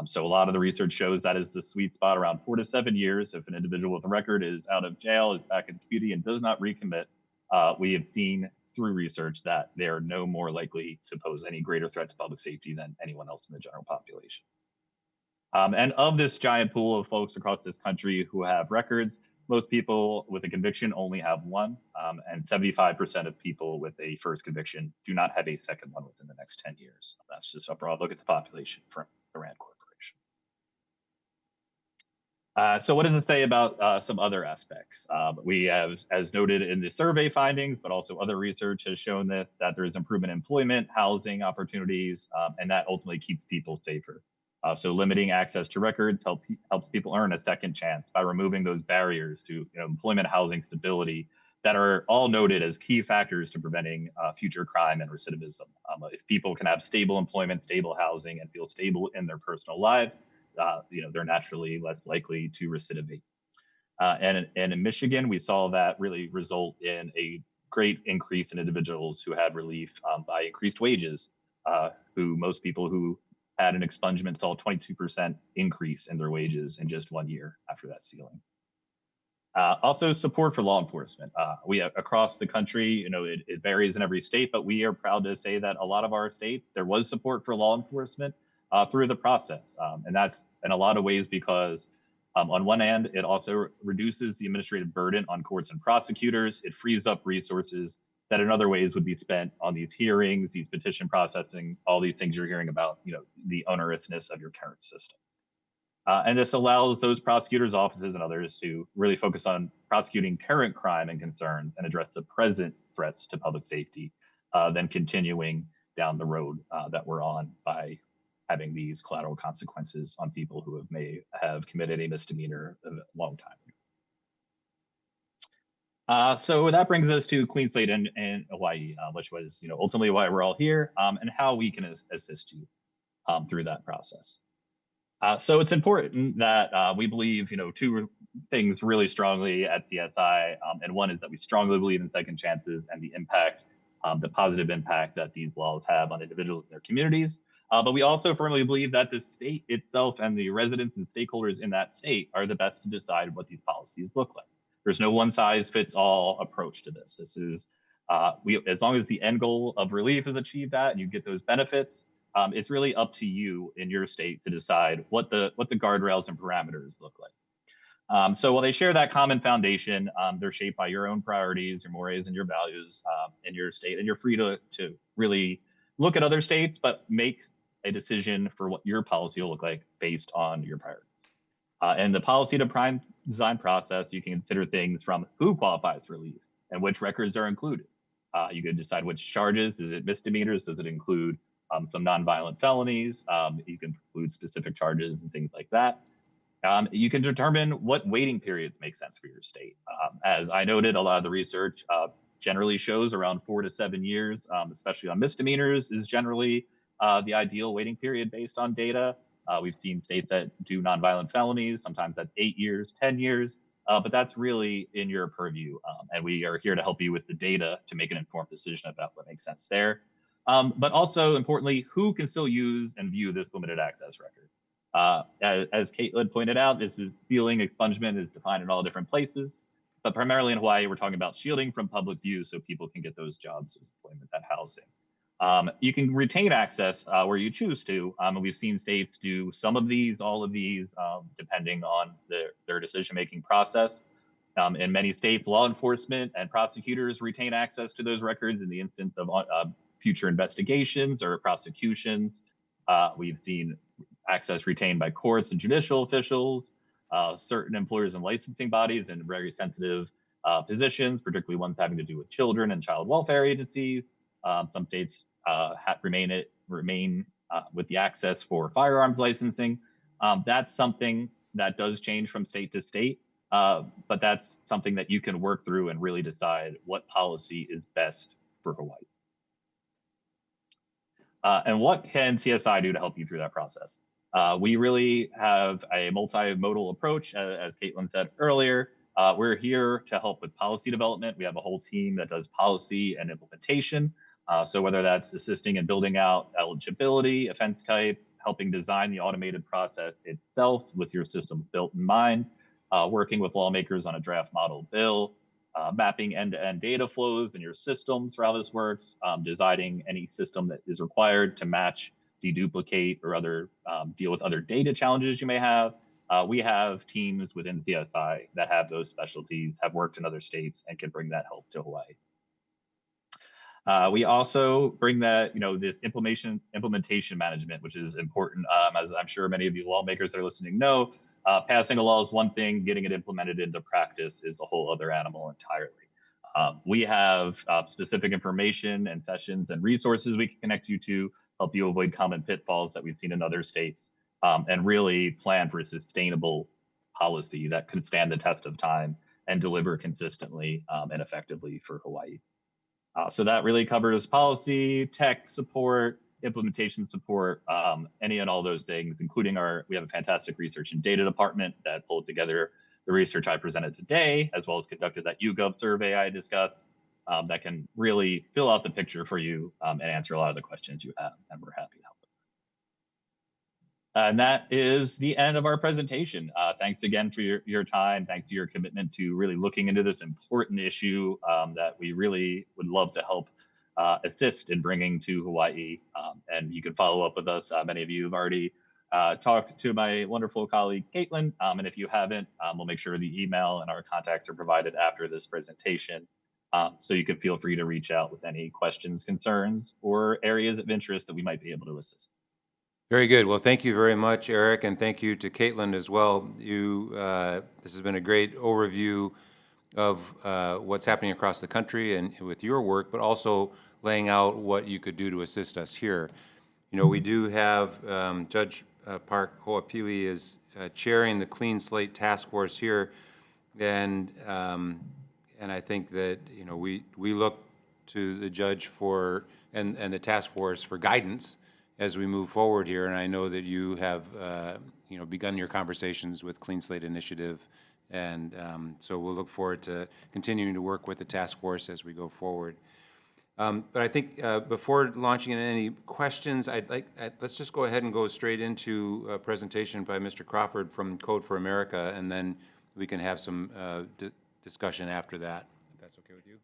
So a lot of the research shows that is the sweet spot around 4 to 7 years. If an individual with a record is out of jail, is back in the community, and does not recommit, we have seen through research that they are no more likely to pose any greater threat to public safety than anyone else in the general population. And of this giant pool of folks across this country who have records, most people with a conviction only have one, and 75% of people with a first conviction do not have a second one within the next 10 years. That's just a broad look at the population from the RAND Corporation. So what does it say about some other aspects? We have, as noted in the survey findings, but also other research has shown that there is improvement in employment, housing opportunities, and that ultimately keeps people safer. So limiting access to records helps people earn a second chance by removing those barriers to employment, housing, stability that are all noted as key factors to preventing future crime and recidivism. If people can have stable employment, stable housing, and feel stable in their personal lives, they're naturally less likely to recidivate. And in Michigan, we saw that really result in a great increase in individuals who had relief by increased wages, most people who had an expungement saw a 22% increase in their wages in just 1 year after that ceiling. Also, support for law enforcement. We across the country, it varies in every state, but we are proud to say that a lot of our states, there was support for law enforcement through the process. And that's in a lot of ways because on one hand, it also reduces the administrative burden on courts and prosecutors. It frees up resources that in other ways would be spent on these hearings, these petition processing, all these things you're hearing about, the onerousness of your current system. And this allows those prosecutors' offices and others to really focus on prosecuting current crime and concerns and address the present threats to public safety, than continuing down the road that we're on by having these collateral consequences on people who may have committed a misdemeanor a long time ago. So that brings us to Clean Slate in Hawaii, which was ultimately why we're all here, and how we can assist you through that process. So it's important that we believe, two things really strongly at CSI, and one is that we strongly believe in second chances and the impact, the positive impact that these laws have on individuals and their communities. But we also firmly believe that the state itself and the residents and stakeholders in that state are the best to decide what these policies look like. There's no one size fits all approach to this. This is, as long as the end goal of relief is achieved and you get those benefits, it's really up to you in your state to decide what the guardrails and parameters look like. So while they share that common foundation, they're shaped by your own priorities, your mores, and your values in your state, and you're free to really look at other states, but make a decision for what your policy will look like based on your priorities. And the policy to prime design process, you can consider things from who qualifies for relief and which records are included. You can decide which charges. Is it misdemeanors? Does it include some nonviolent felonies? You can include specific charges and things like that. You can determine what waiting periods make sense for your state. As I noted, a lot of the research generally shows around 4 to 7 years, especially on misdemeanors, is generally the ideal waiting period based on data. We've seen states that do nonviolent felonies, sometimes that's 8 years, 10 years, but that's really in your purview. And we are here to help you with the data to make an informed decision about what makes sense there. But also importantly, who can still use and view this limited access record? As Caitlin pointed out, this is ceiling expungement is defined in all different places, but primarily in Hawaii, we're talking about shielding from public view so people can get those jobs, employment, that housing. You can retain access where you choose to, and we've seen states do some of these, all of these, depending on their decision-making process. In many states, law enforcement and prosecutors retain access to those records in the instance of future investigations or prosecutions. We've seen access retained by courts and judicial officials, certain employers and licensing bodies in very sensitive positions, particularly ones having to do with children and child welfare agencies. Some states remain with the access for firearms licensing. That's something that does change from state to state, but that's something that you can work through and really decide what policy is best for Hawaii. And what can CSI do to help you through that process? We really have a multimodal approach, as Caitlin said earlier. We're here to help with policy development. We have a whole team that does policy and implementation. So whether that's assisting in building out eligibility, offense type, helping design the automated process itself with your system built in mind, working with lawmakers on a draft model bill, mapping end-to-end data flows in your systems for how this works, designing any system that is required to match, deduplicate, or other deal with other data challenges you may have. We have teams within CSI that have those specialties, have worked in other states, and can bring that help to Hawaii. We also bring that, this implementation management, which is important, as I'm sure many of you lawmakers that are listening know. Passing a law is one thing, getting it implemented into practice is a whole other animal entirely. We have specific information and sessions and resources we can connect you to help you avoid common pitfalls that we've seen in other states. and really plan for a sustainable policy that can stand the test of time and deliver consistently and effectively for Hawaii. So that really covers policy, tech support, implementation support, any and all those things, including we have a fantastic research and data department that pulled together the research I presented today, as well as conducted that YouGov survey I discussed, that can really fill out the picture for you and answer a lot of the questions you have, and we're happy to help. And that is the end of our presentation. Thanks again for your time. Thanks to your commitment to really looking into this important issue that we really would love to help assist in bringing to Hawaii. And you can follow up with us. Many of you have already talked to my wonderful colleague, Caitlin. And if you haven't, we'll make sure the email and our contacts are provided after this presentation. So you can feel free to reach out with any questions, concerns, or areas of interest that we might be able to assist. Very good. Well, thank you very much, Eric, and thank you to Caitlin as well. This has been a great overview of what's happening across the country and with your work, but also laying out what you could do to assist us here. You know, we do have Judge Park Ho'opili is chairing the Clean Slate Task Force here, and I think that, you know, we look to the judge for and the task force for guidance as we move forward here, and I know that you have, you know, begun your conversations with Clean Slate Initiative, and so we'll look forward to continuing to work with the task force as we go forward. But I think before launching into any questions, let's just go ahead and go straight into a presentation by Mr. Crawford from Code for America, and then we can have some discussion after that, if that's okay with you.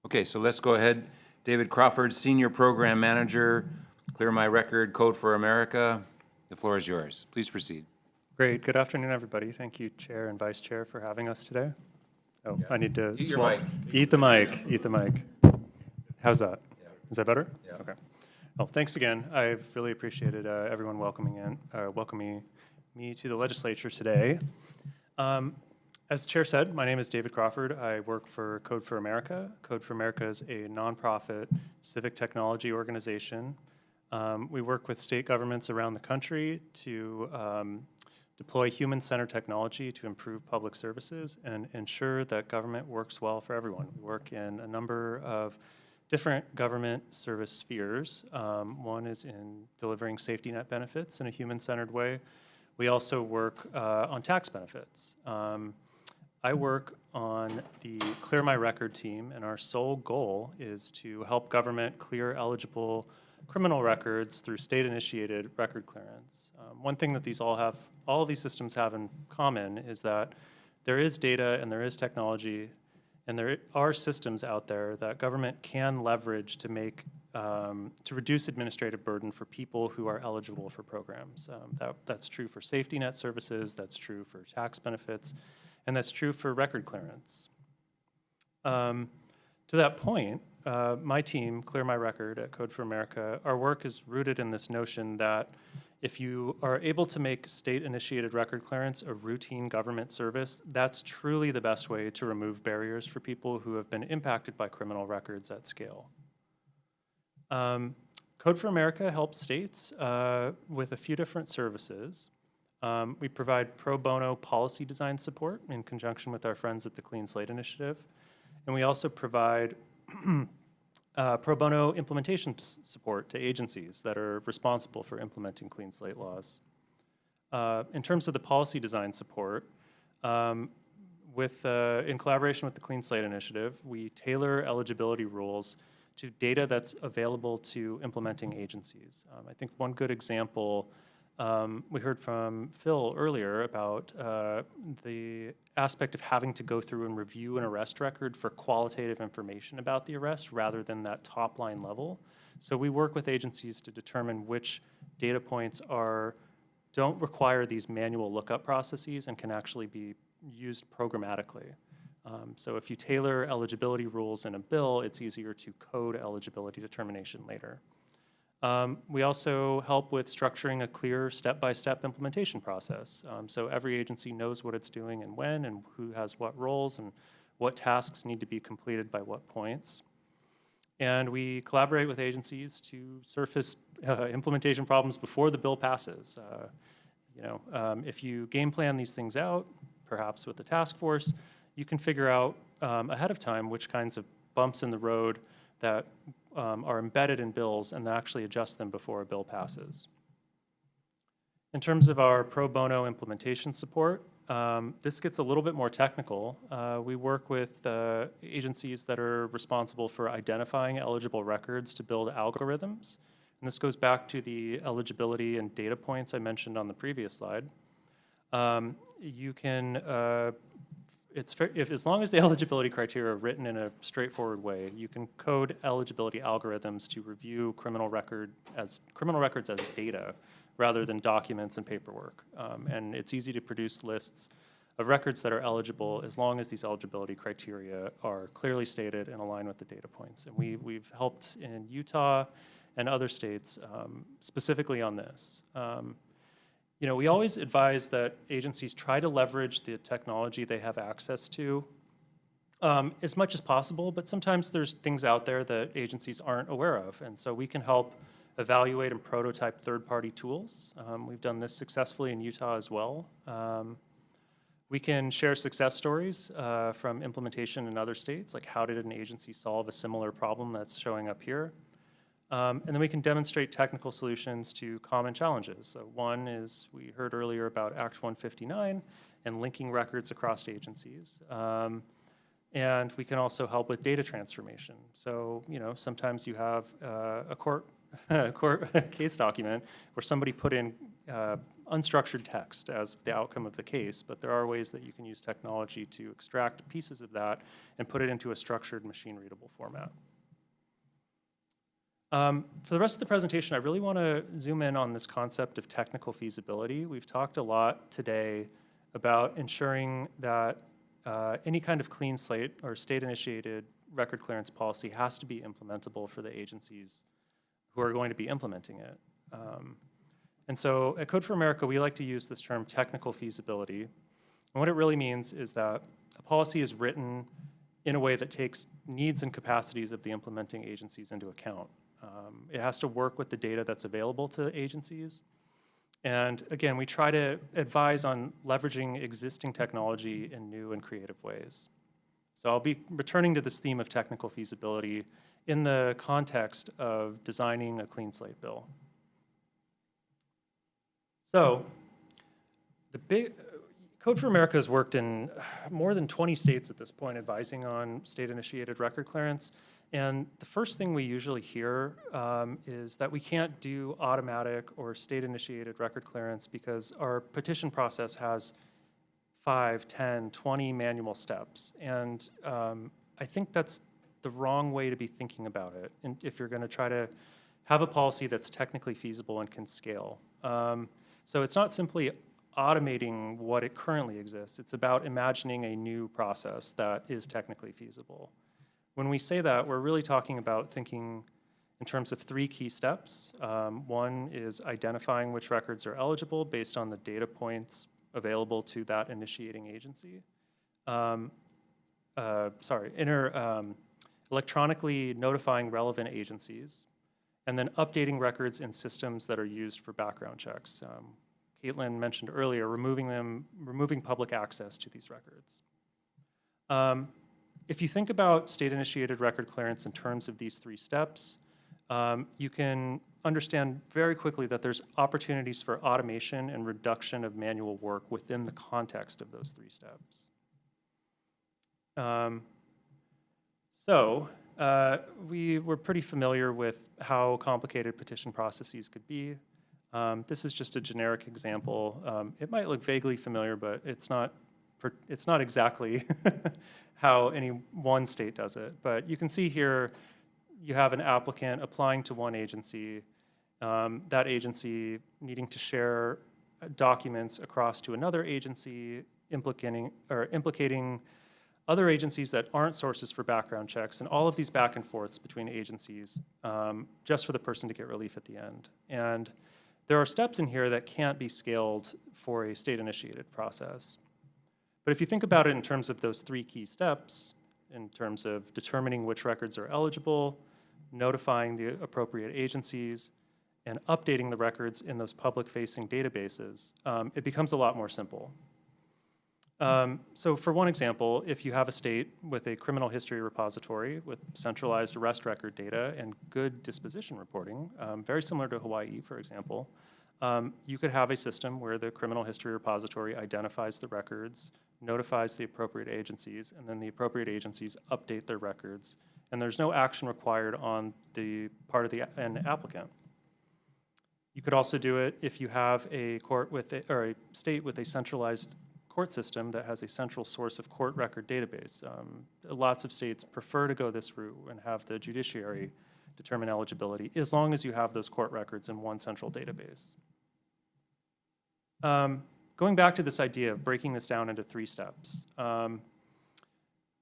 Okay, so let's go ahead. David Crawford, Senior Program Manager, Clear My Record, Code for America. The floor is yours. Please proceed. Great. Good afternoon, everybody. Thank you, Chair and Vice Chair, for having us today. Oh, yeah. I need to eat your mic. Eat the mic. Eat the mic. How's that? Yeah. Is that better? Yeah. Okay. Well, thanks again. I've really appreciated everyone welcoming me to the legislature today. As the Chair said, my name is David Crawford. I work for Code for America. Code for America is a nonprofit civic technology organization. We work with state governments around the country to deploy human-centered technology to improve public services and ensure that government works well for everyone. We work in a number of different government service spheres. One is in delivering safety net benefits in a human-centered way. We also work on tax benefits. I work on the Clear My Record team, and our sole goal is to help government clear eligible criminal records through state-initiated record clearance. One thing that all of these systems have in common is that there is data and there is technology, and there are systems out there that government can leverage to make to reduce administrative burden for people who are eligible for programs. That's true for safety net services, that's true for tax benefits, and that's true for record clearance. To that point, my team, Clear My Record at Code for America, our work is rooted in this notion that if you are able to make state-initiated record clearance a routine government service, that's truly the best way to remove barriers for people who have been impacted by criminal records at scale. Code for America helps states with a few different services. We provide pro bono policy design support in conjunction with our friends at the Clean Slate Initiative. And we also provide pro bono implementation support to agencies that are responsible for implementing Clean Slate laws. In terms of the policy design support, in collaboration with the Clean Slate Initiative, we tailor eligibility rules to data that's available to implementing agencies. I think one good example, we heard from Phil earlier about the aspect of having to go through and review an arrest record for qualitative information about the arrest rather than that top line level. So we work with agencies to determine which data points don't require these manual lookup processes and can actually be used programmatically. So if you tailor eligibility rules in a bill, it's easier to code eligibility determination later. We also help with structuring a clear step-by-step implementation process. So every agency knows what it's doing and when and who has what roles and what tasks need to be completed by what points. And we collaborate with agencies to surface implementation problems before the bill passes. If you game plan these things out, perhaps with the task force, you can figure out ahead of time which kinds of bumps in the road that are embedded in bills and then actually adjust them before a bill passes. In terms of our pro bono implementation support, this gets a little bit more technical. We work with agencies that are responsible for identifying eligible records to build algorithms. And this goes back to the eligibility and data points I mentioned on the previous slide. You can, as long as the eligibility criteria are written in a straightforward way, you can code eligibility algorithms to review criminal records as data rather than documents and paperwork. And it's easy to produce lists of records that are eligible as long as these eligibility criteria are clearly stated and align with the data points. And we've helped in Utah and other states specifically on this. We always advise that agencies try to leverage the technology they have access to as much as possible, but sometimes there's things out there that agencies aren't aware of, and so we can help evaluate and prototype third-party tools. We've done this successfully in Utah as well. We can share success stories from implementation in other states, like how did an agency solve a similar problem that's showing up here. And then we can demonstrate technical solutions to common challenges. So one is, we heard earlier about Act 159 and linking records across agencies. And we can also help with data transformation. So, sometimes you have a court case document where somebody put in unstructured text as the outcome of the case, but there are ways that you can use technology to extract pieces of that and put it into a structured machine-readable format. For the rest of the presentation, I really want to zoom in on this concept of technical feasibility. We've talked a lot today about ensuring that any kind of clean slate or state-initiated record clearance policy has to be implementable for the agencies who are going to be implementing it. And so at Code for America, we like to use this term technical feasibility. And what it really means is that a policy is written in a way that takes needs and capacities of the implementing agencies into account. It has to work with the data that's available to agencies. And again, we try to advise on leveraging existing technology in new and creative ways. So I'll be returning to this theme of technical feasibility in the context of designing a clean slate bill. So Code for America has worked in more than 20 states at this point, advising on state-initiated record clearance. And the first thing we usually hear is that we can't do automatic or state-initiated record clearance because our petition process has 5, 10, 20 manual steps. And I think that's the wrong way to be thinking about it, and if you're going to try to have a policy that's technically feasible and can scale. So it's not simply automating what it currently exists. It's about imagining a new process that is technically feasible. When we say that, we're really talking about thinking in terms of 3 key steps. One is identifying which records are eligible based on the data points available to that initiating agency. Electronically notifying relevant agencies, and then updating records in systems that are used for background checks. Caitlin mentioned earlier, removing public access to these records. If you think about state-initiated record clearance in terms of these 3 steps, you can understand very quickly that there's opportunities for automation and reduction of manual work within the context of those 3 steps. We were pretty familiar with how complicated petition processes could be. This is just a generic example. It might look vaguely familiar, but it's not exactly how any one state does it. But you can see here, you have an applicant applying to one agency, that agency needing to share documents across to another agency, implicating other agencies that aren't sources for background checks, and all of these back and forths between agencies just for the person to get relief at the end. And there are steps in here that can't be scaled for a state-initiated process. But if you think about it in terms of those 3 key steps, in terms of determining which records are eligible, notifying the appropriate agencies, and updating the records in those public-facing databases, it becomes a lot more simple. So for one example, if you have a state with a criminal history repository with centralized arrest record data and good disposition reporting, very similar to Hawaii, for example, you could have a system where the criminal history repository identifies the records, notifies the appropriate agencies, and then the appropriate agencies update their records, and there's no action required on the part of an applicant. You could also do it if you have a court with or a state with a centralized court system that has a central source of court record database. Lots of states prefer to go this route and have the judiciary determine eligibility, as long as you have those court records in one central database. Going back to this idea of breaking this down into 3 steps,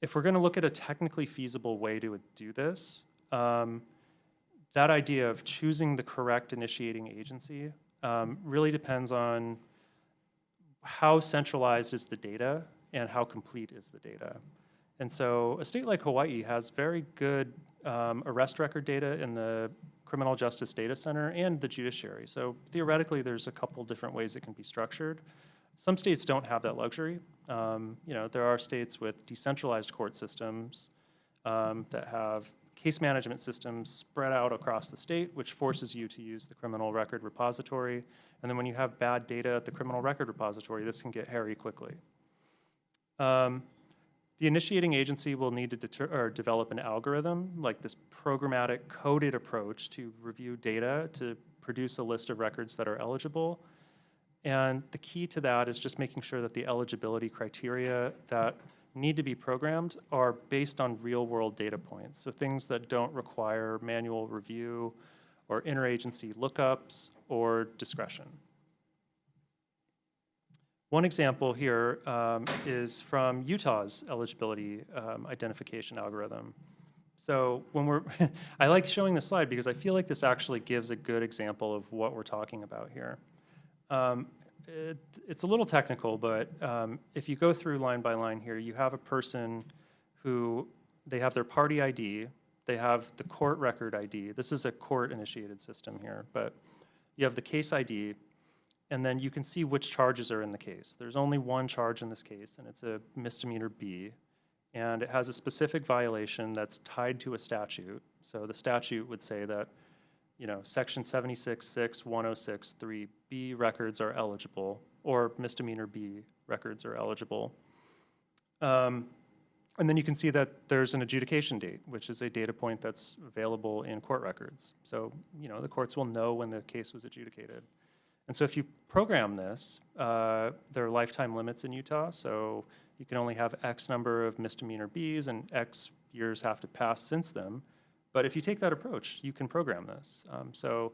if we're going to look at a technically feasible way to do this, that idea of choosing the correct initiating agency really depends on how centralized is the data and how complete is the data. And so a state like Hawaii has very good arrest record data in the Criminal Justice Data Center and the Judiciary. So theoretically, there's a couple different ways it can be structured. Some states don't have that luxury. There are states with decentralized court systems that have case management systems spread out across the state, which forces you to use the criminal record repository. And then when you have bad data at the criminal record repository, this can get hairy quickly. The initiating agency will need to develop an algorithm, like this programmatic coded approach to review data to produce a list of records that are eligible. And the key to that is just making sure that the eligibility criteria that need to be programmed are based on real-world data points. So things that don't require manual review or interagency lookups or discretion. One example here is from Utah's eligibility identification algorithm. So when I like showing this slide because I feel like this actually gives a good example of what we're talking about here. It's a little technical, but if you go through line by line here, you have a person who, they have their party ID, they have the court record ID. This is a court-initiated system here, but you have the case ID, and then you can see which charges are in the case. There's only one charge in this case, and it's a misdemeanor B, and it has a specific violation that's tied to a statute. So the statute would say that, section 76.6.106.3B records are eligible, or misdemeanor B records are eligible. And then you can see that there's an adjudication date, which is a data point that's available in court records. So, the courts will know when the case was adjudicated. And so if you program this, there are lifetime limits in Utah, so you can only have X number of misdemeanor Bs and X years have to pass since then. But if you take that approach, you can program this. So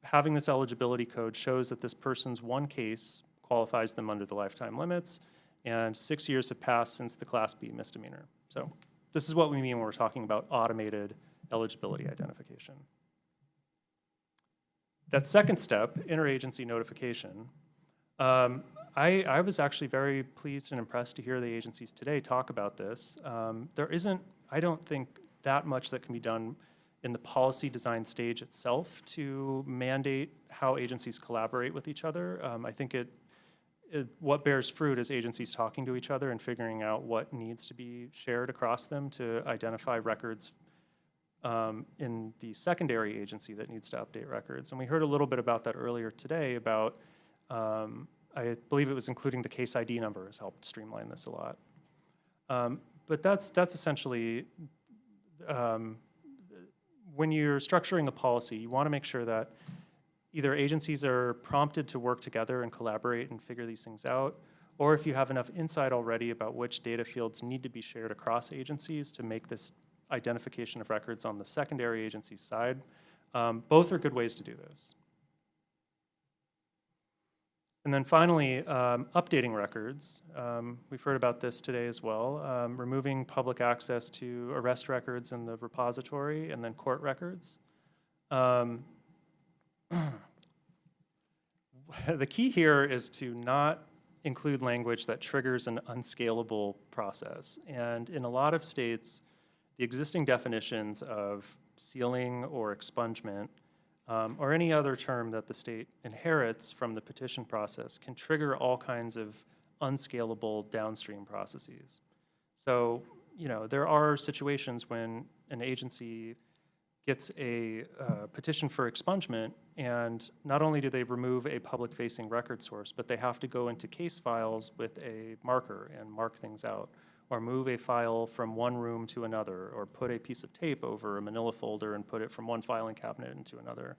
having this eligibility code shows that this person's one case qualifies them under the lifetime limits, and 6 years have passed since the Class B misdemeanor. So this is what we mean when we're talking about automated eligibility identification. That second step, interagency notification, I was actually very pleased and impressed to hear the agencies today talk about this. There isn't, I don't think, that much that can be done in the policy design stage itself to mandate how agencies collaborate with each other. I think what bears fruit is agencies talking to each other and figuring out what needs to be shared across them to identify records in the secondary agency that needs to update records. And we heard a little bit about that earlier today about, I believe it was including the case ID number has helped streamline this a lot. But that's essentially, when you're structuring a policy, you want to make sure that either agencies are prompted to work together and collaborate and figure these things out, or if you have enough insight already about which data fields need to be shared across agencies to make this identification of records on the secondary agency side. Both are good ways to do this. And then finally, updating records. We've heard about this today as well. Removing public access to arrest records in the repository and then court records. The key here is to not include language that triggers an unscalable process. And in a lot of states, the existing definitions of sealing or expungement or any other term that the state inherits from the petition process can trigger all kinds of unscalable downstream processes. So, there are situations when an agency gets a petition for expungement, and not only do they remove a public-facing record source, but they have to go into case files with a marker and mark things out, or move a file from one room to another, or put a piece of tape over a manila folder and put it from one filing cabinet into another.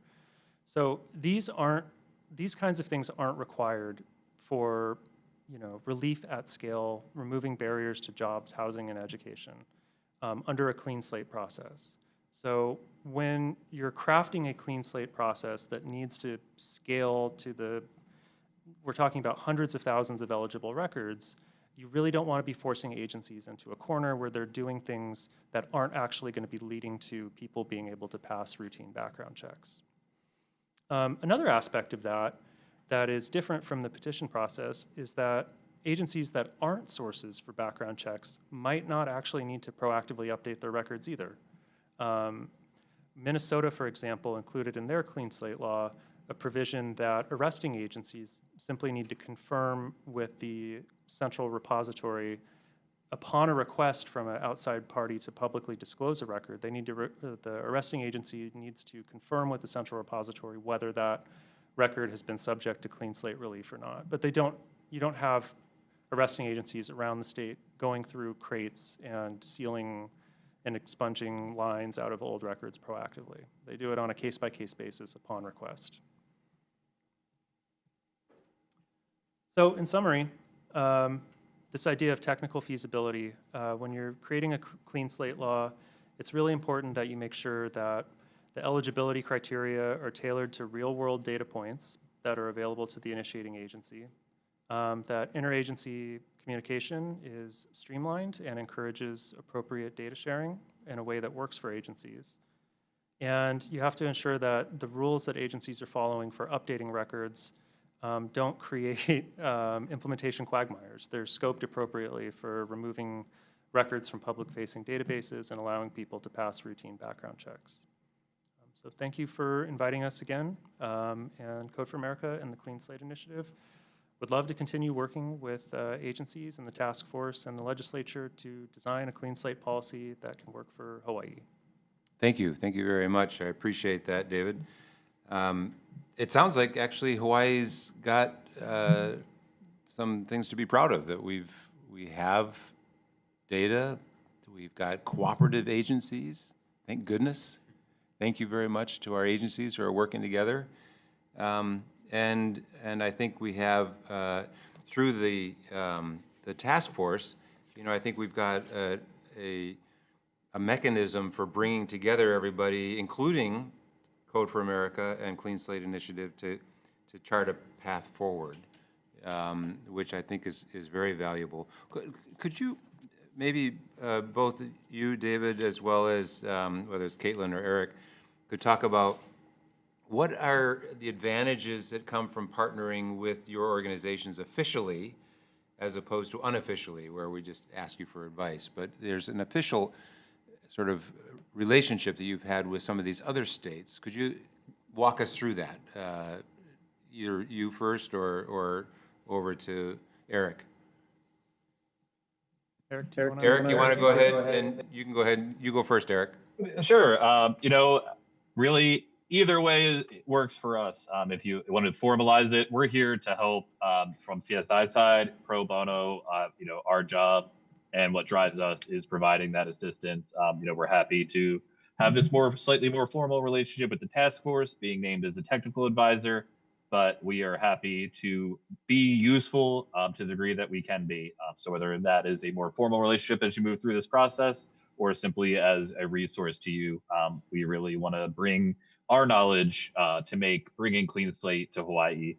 So these kinds of things aren't required for relief at scale, removing barriers to jobs, housing, and education under a clean slate process. So when you're crafting a clean slate process that needs to scale to we're talking about hundreds of thousands of eligible records, you really don't want to be forcing agencies into a corner where they're doing things that aren't actually going to be leading to people being able to pass routine background checks. Another aspect of that is different from the petition process is that agencies that aren't sources for background checks might not actually need to proactively update their records either. Minnesota, for example, included in their clean slate law a provision that arresting agencies simply need to confirm with the central repository upon a request from an outside party to publicly disclose a record. They need to the arresting agency needs to confirm with the central repository whether that record has been subject to clean slate relief or not. But you don't have arresting agencies around the state going through crates and sealing and expunging lines out of old records proactively. They do it on a case-by-case basis upon request. So in summary, this idea of technical feasibility, when you're creating a clean slate law, it's really important that you make sure that the eligibility criteria are tailored to real-world data points that are available to the initiating agency, that interagency communication is streamlined and encourages appropriate data sharing in a way that works for agencies. And you have to ensure that the rules that agencies are following for updating records don't create implementation quagmires. They're scoped appropriately for removing records from public-facing databases and allowing people to pass routine background checks. So thank you for inviting us again, and Code for America and the Clean Slate Initiative. Would love to continue working with agencies and the task force and the legislature to design a clean slate policy that can work for Hawaii. Thank you very much. I appreciate that, David. It sounds like actually Hawaii's got some things to be proud of, that we have data, we've got cooperative agencies, thank goodness. Thank you very much to our agencies who are working together. And I think we have, through the task force, I think we've got a mechanism for bringing together everybody, including Code for America and Clean Slate Initiative, to chart a path forward, which I think is very valuable. Could you maybe both you, David, as well as whether it's Caitlin or Eric, could talk about what are the advantages that come from partnering with your organizations officially as opposed to unofficially, where we just ask you for advice, but there's an official sort of relationship that you've had with some of these other states. Could you walk us through that? Either you first or over to Eric. Eric, Eric, you want to go ahead? And you can go ahead. You go first, Eric. Sure. Really, either way works for us. If you want to formalize it, we're here to help from CSI side, pro bono. Our job and what drives us is providing that assistance. We're happy to have this slightly more formal relationship with the task force, being named as a technical advisor, but we are happy to be useful to the degree that we can be. So whether that is a more formal relationship as you move through this process, or simply as a resource to you, we really want to bring our knowledge to make bringing Clean Slate to Hawaii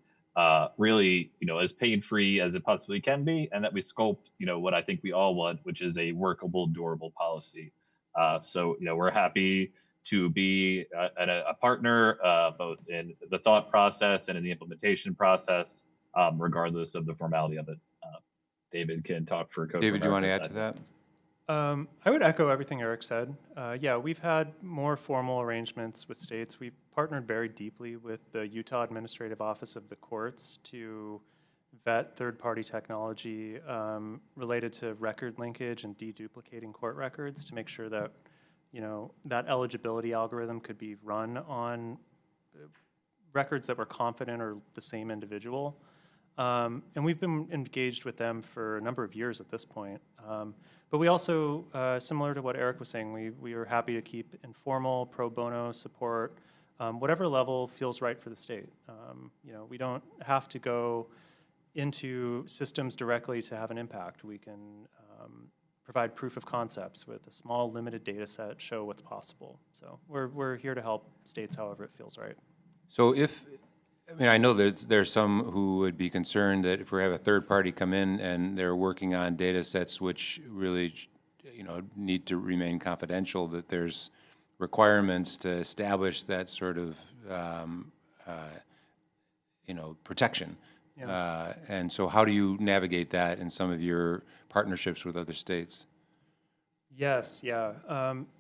really, as pain-free as it possibly can be, and that we sculpt, what I think we all want, which is a workable, durable policy. So we're happy to be a partner both in the thought process and in the implementation process, regardless of the formality of it. David can talk for Code. David, do you want to add to that? I would echo everything Eric said. Yeah, we've had more formal arrangements with states. We've partnered very deeply with the Utah Administrative Office of the Courts to vet third-party technology related to record linkage and deduplicating court records to make sure that, that eligibility algorithm could be run on records that we're confident are the same individual. And we've been engaged with them for a number of years at this point. But we also, similar to what Eric was saying, we are happy to keep informal pro bono support, whatever level feels right for the state. We don't have to go into systems directly to have an impact. We can provide proof of concepts with a small limited data set, show what's possible. So we're here to help states however it feels right. So I know there's some who would be concerned that if we have a third party come in and they're working on data sets which really, need to remain confidential, that there's requirements to establish that sort of, protection. Yeah. And so how do you navigate that in some of your partnerships with other states? Yes, yeah.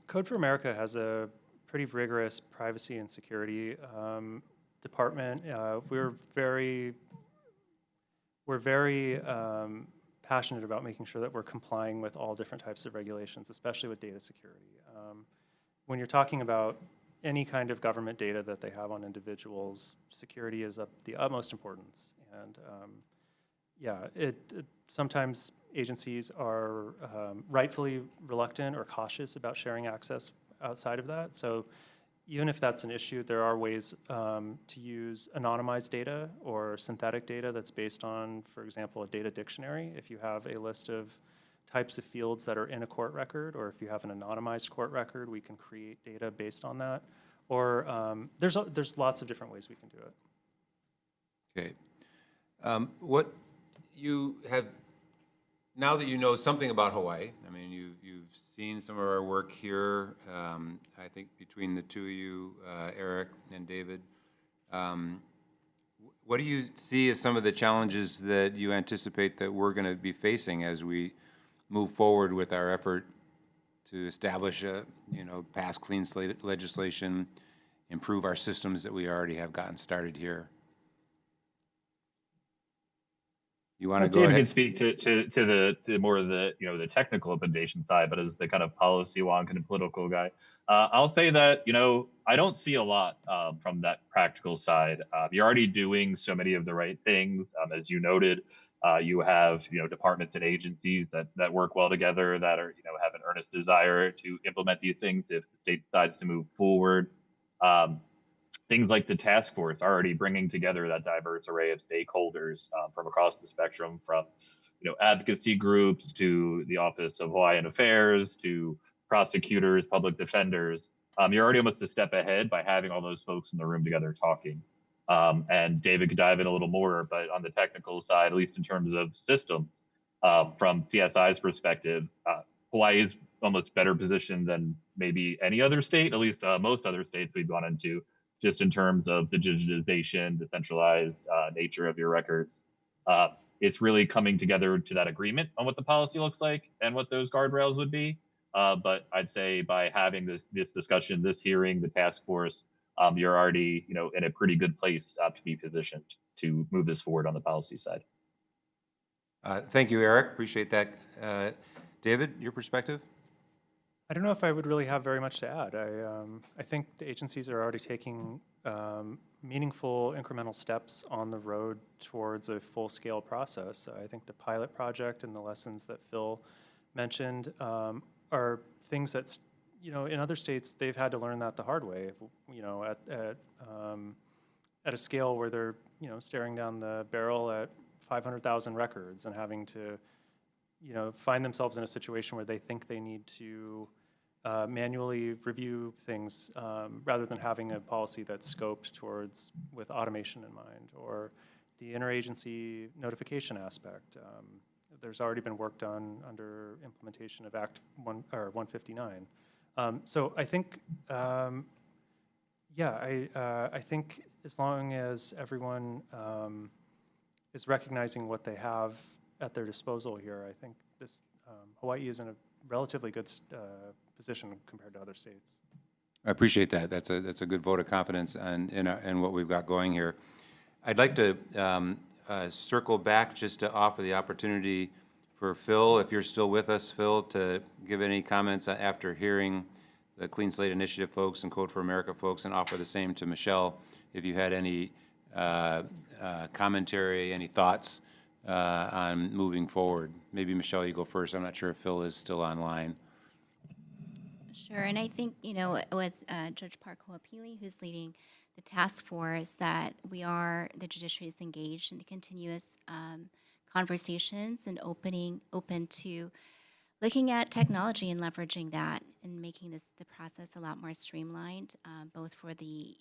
Code for America has a pretty rigorous privacy and security department. We're very passionate about making sure that we're complying with all different types of regulations, especially with data security. When you're talking about any kind of government data that they have on individuals, security is of the utmost importance. And sometimes agencies are rightfully reluctant or cautious about sharing access outside of that. So even if that's an issue, there are ways to use anonymized data or synthetic data that's based on, for example, a data dictionary. If you have a list of types of fields that are in a court record, or if you have an anonymized court record, we can create data based on that. Or there's lots of different ways we can do it. Okay. What you have, now that you know something about Hawaii, you've seen some of our work here, I think between the two of you, Eric and David, what do you see as some of the challenges that you anticipate that we're going to be facing as we move forward with our effort to establish pass clean slate legislation, improve our systems that we already have gotten started here? You want to go David ahead? can speak to more of the the technical implementation side, but as the kind of policy wonk and political guy, I'll say that I don't see a lot from that practical side. You're already doing so many of the right things, as you noted. You have departments and agencies that work well together, that are have an earnest desire to implement these things if the state decides to move forward. Things like the task force are already bringing together that diverse array of stakeholders from across the spectrum, from advocacy groups to the Office of Hawaiian Affairs to prosecutors, public defenders. You're already almost a step ahead by having all those folks in the room together talking. And David could dive in a little more, but on the technical side, at least in terms of system, from TSI's perspective, Hawaii is almost better positioned than maybe any other state, at least most other states we've gone into, just in terms of the digitization, the centralized nature of your records. It's really coming together to that agreement on what the policy looks like and what those guardrails would be. But I'd say by having this discussion, this hearing, the task force, you're already in a pretty good place to be positioned to move this forward on the policy side. Thank you, Eric. Appreciate that. David, your perspective? I don't know if I would really have very much to add. I think the agencies are already taking meaningful incremental steps on the road towards a full-scale process. I think the pilot project and the lessons that Phil mentioned are things that, in other states, they've had to learn that the hard way, at a scale where they're, staring down the barrel at 500,000 records and having to, find themselves in a situation where they think they need to manually review things rather than having a policy that's scoped towards with automation in mind, or the interagency notification aspect. There's already been work done under implementation of Act 159. So I think, I think as long as everyone is recognizing what they have at their disposal here, I think this Hawaii is in a relatively good position compared to other states. I appreciate that. That's a good vote of confidence in what we've got going here. I'd like to circle back just to offer the opportunity for Phil, if you're still with us, Phil, to give any comments after hearing the Clean Slate Initiative folks and Code for America folks, and offer the same to Michelle, if you had any commentary, any thoughts on moving forward. Maybe Michelle, you go first. I'm not sure if Phil is still online. Sure, and I think, with Judge Park Hoapili, who's leading the task force, that the judiciary is engaged in the continuous conversations and open to looking at technology and leveraging that and making the process a lot more streamlined, both for the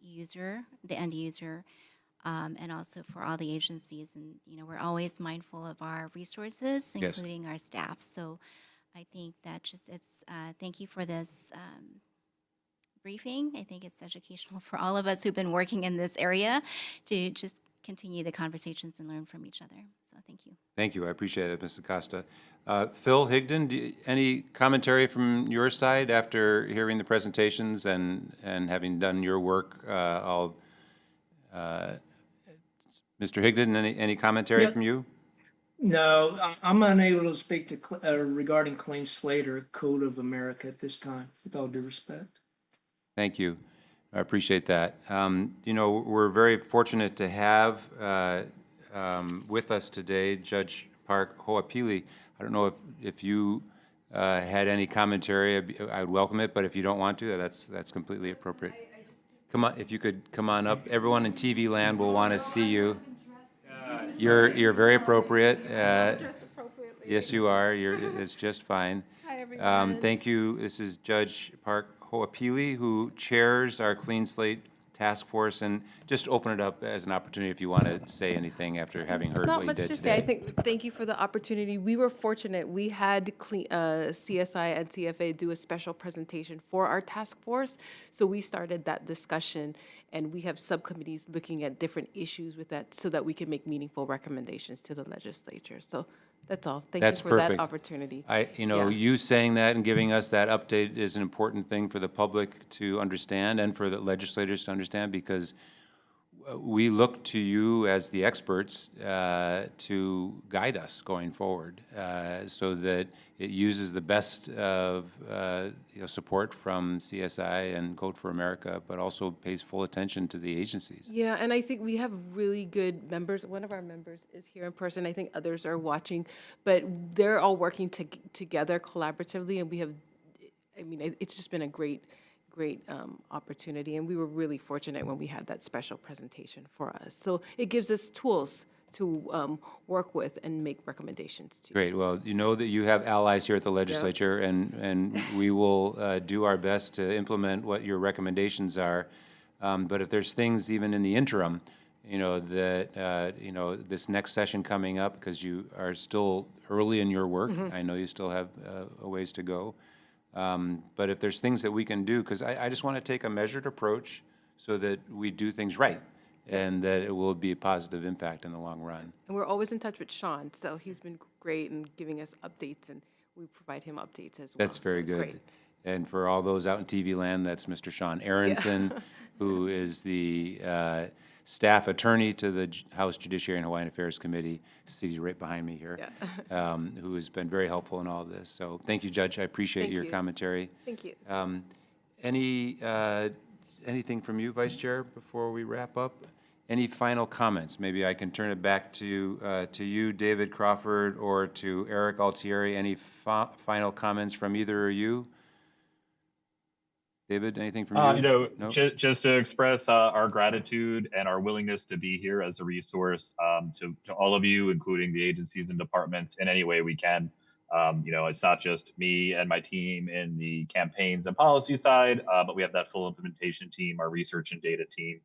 end user, and also for all the agencies. And, we're always mindful of our resources, Yes. including our staff. So I think that thank you for this briefing. I think it's educational for all of us who've been working in this area to just continue the conversations and learn from each other. So thank you. Thank you. I appreciate it, Ms. Acosta. Phil Higdon, any commentary from your side after hearing the presentations and having done your work? Mr. Higdon, any commentary Yeah. from you? No, I'm unable to speak to regarding Clean Slate or Code of America at this time, with all due respect. Thank you. I appreciate that. We're very fortunate to have with us today Judge Park Hoapili. I don't know if you had any commentary. I would welcome it, but if you don't want to, that's completely appropriate. Come on, if you could come on up. Everyone in TV land will want to see you. You're very appropriate. Yes, you are. It's just fine. Hi, everyone. Thank you. This is Judge Park Hoapili, who chairs our Clean Slate Task Force, and just open it up as an opportunity if you want to say anything after having heard Not what you much did to today. say. I think, thank you for the opportunity. We were fortunate. We had CSI and CFA do a special presentation for our task force. So we started that discussion, and we have subcommittees looking at different issues with that so that we can make meaningful recommendations to the legislature. So that's all. Thank you That's for perfect. that opportunity. You Yeah. saying that and giving us that update is an important thing for the public to understand and for the legislators to understand, because we look to you as the experts to guide us going forward, so that it uses the best of support from CSI and Code for America, but also pays full attention to the agencies. Yeah, and I think we have really good members. One of our members is here in person. I think others are watching, but they're all working together collaboratively, and we have, it's just been a great opportunity, and we were really fortunate when we had that special presentation for us. So it gives us tools to work with and make recommendations to. Great. Well, you know that you have allies here at the legislature, and we will do our best to implement what your recommendations are. But if there's things even in the interim, that this next session coming up, because you are still early in your work, I know you still have a ways to go. But if there's things that we can do, because I just want to take a measured approach so that we do things right and that it will be a positive impact in the long run. And we're always in touch with Sean, so he's been great in giving us updates, and we provide him updates as well. That's so very it's good. great. And for all those out in TV land, that's Mr. Sean Aronson, who is the staff attorney to the House Judiciary and Hawaiian Affairs Committee, seated right behind me here, who has been very helpful in all of this. So thank you, Judge. I appreciate Thank your you. commentary. Thank you. Anything from you, Vice Chair, before we wrap up? Any final comments? Maybe I can turn it back to you, David Crawford, or to Eric Altieri. Any final comments from either of you? David, anything from you? No? Just to express our gratitude and our willingness to be here as a resource to all of you, including the agencies and departments, in any way we can. It's not just me and my team in the campaigns and policy side, but we have that full implementation team, our research and data team.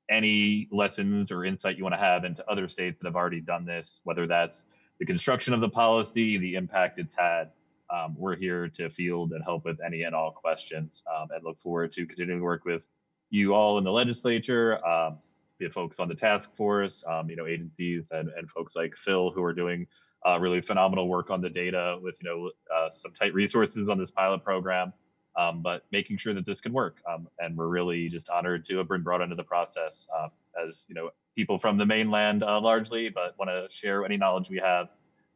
Any lessons or insight you want to have into other states that have already done this, whether that's the construction of the policy, the impact it's had, we're here to field and help with any and all questions, and look forward to continuing to work with you all in the legislature, the folks on the task force, agencies and folks like Phil who are doing really phenomenal work on the data with, some tight resources on this pilot program, but making sure that this can work. And we're really just honored to have been brought into the process as, people from the mainland largely, but want to share any knowledge we have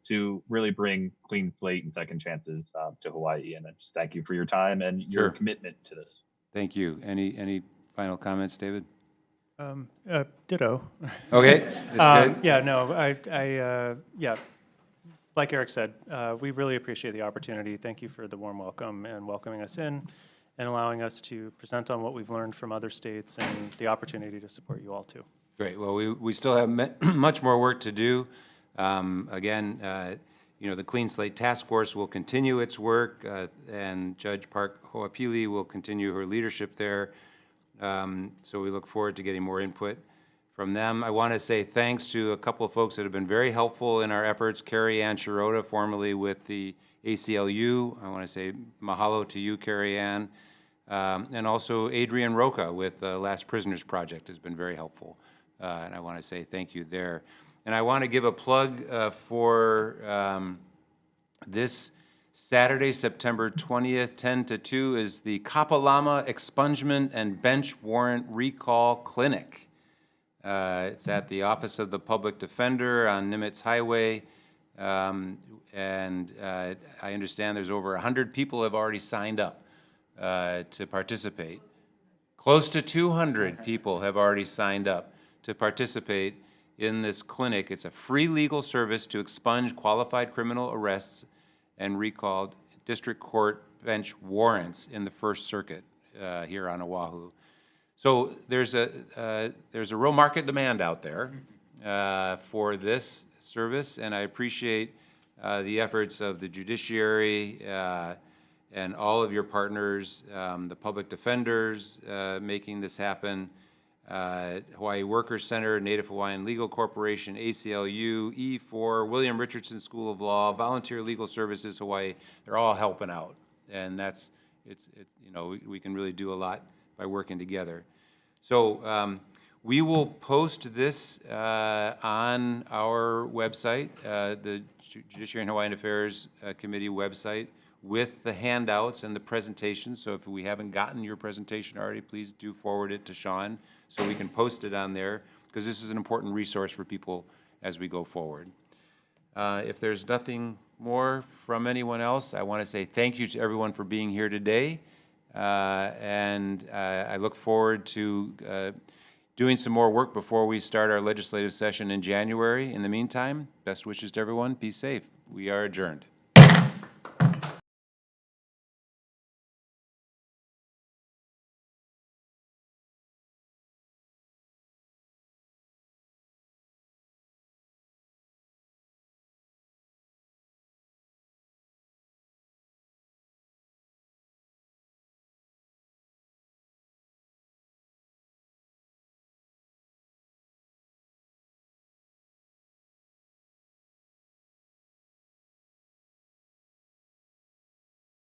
to really bring clean slate and second chances to Hawaii. And I just thank you for your time and your Sure. commitment to this. Thank you. Any final comments, David? Ditto. Okay, that's good. Yeah, no, yeah, like Eric said, we really appreciate the opportunity. Thank you for the warm welcome and welcoming us in and allowing us to present on what we've learned from other states and the opportunity to support you all too. Great. Well, we still have much more work to do. Again, the Clean Slate Task Force will continue its work, and Judge Park Ho'opili will continue her leadership there. So we look forward to getting more input from them. I want to say thanks to a couple of folks that have been very helpful in our efforts. Carrie Ann Shirota, formerly with the ACLU. I want to say mahalo to you, Carrie Ann. And also Adrian Roca with the Last Prisoners Project has been very helpful. And I want to say thank you there. And I want to give a plug for this Saturday, September 20th, 10 to 2, is the Kapalama Expungement and Bench Warrant Recall Clinic. It's at the Office of the Public Defender on Nimitz Highway. And I understand there's over 100 people have already signed up to participate. Close to 200 people have already signed up to participate in this clinic. It's a free legal service to expunge qualified criminal arrests and recalled district court bench warrants in the First Circuit here on Oahu. So there's a real market demand out there for this service, and I appreciate the efforts of the Judiciary and all of your partners, the public defenders making this happen, Hawaii Workers Center, Native Hawaiian Legal Corporation, ACLU, E4, William Richardson School of Law, Volunteer Legal Services Hawaii. They're all helping out, and we can really do a lot by working together. So we will post this on our website, the Judiciary and Hawaiian Affairs Committee website, with the handouts and the presentation. So if we haven't gotten your presentation already, please do forward it to Sean so we can post it on there, because this is an important resource for people as we go forward. If there's nothing more from anyone else, I want to say thank you to everyone for being here today. And I look forward to doing some more work before we start our legislative session in January. In the meantime, best wishes to everyone. Be safe. We are adjourned.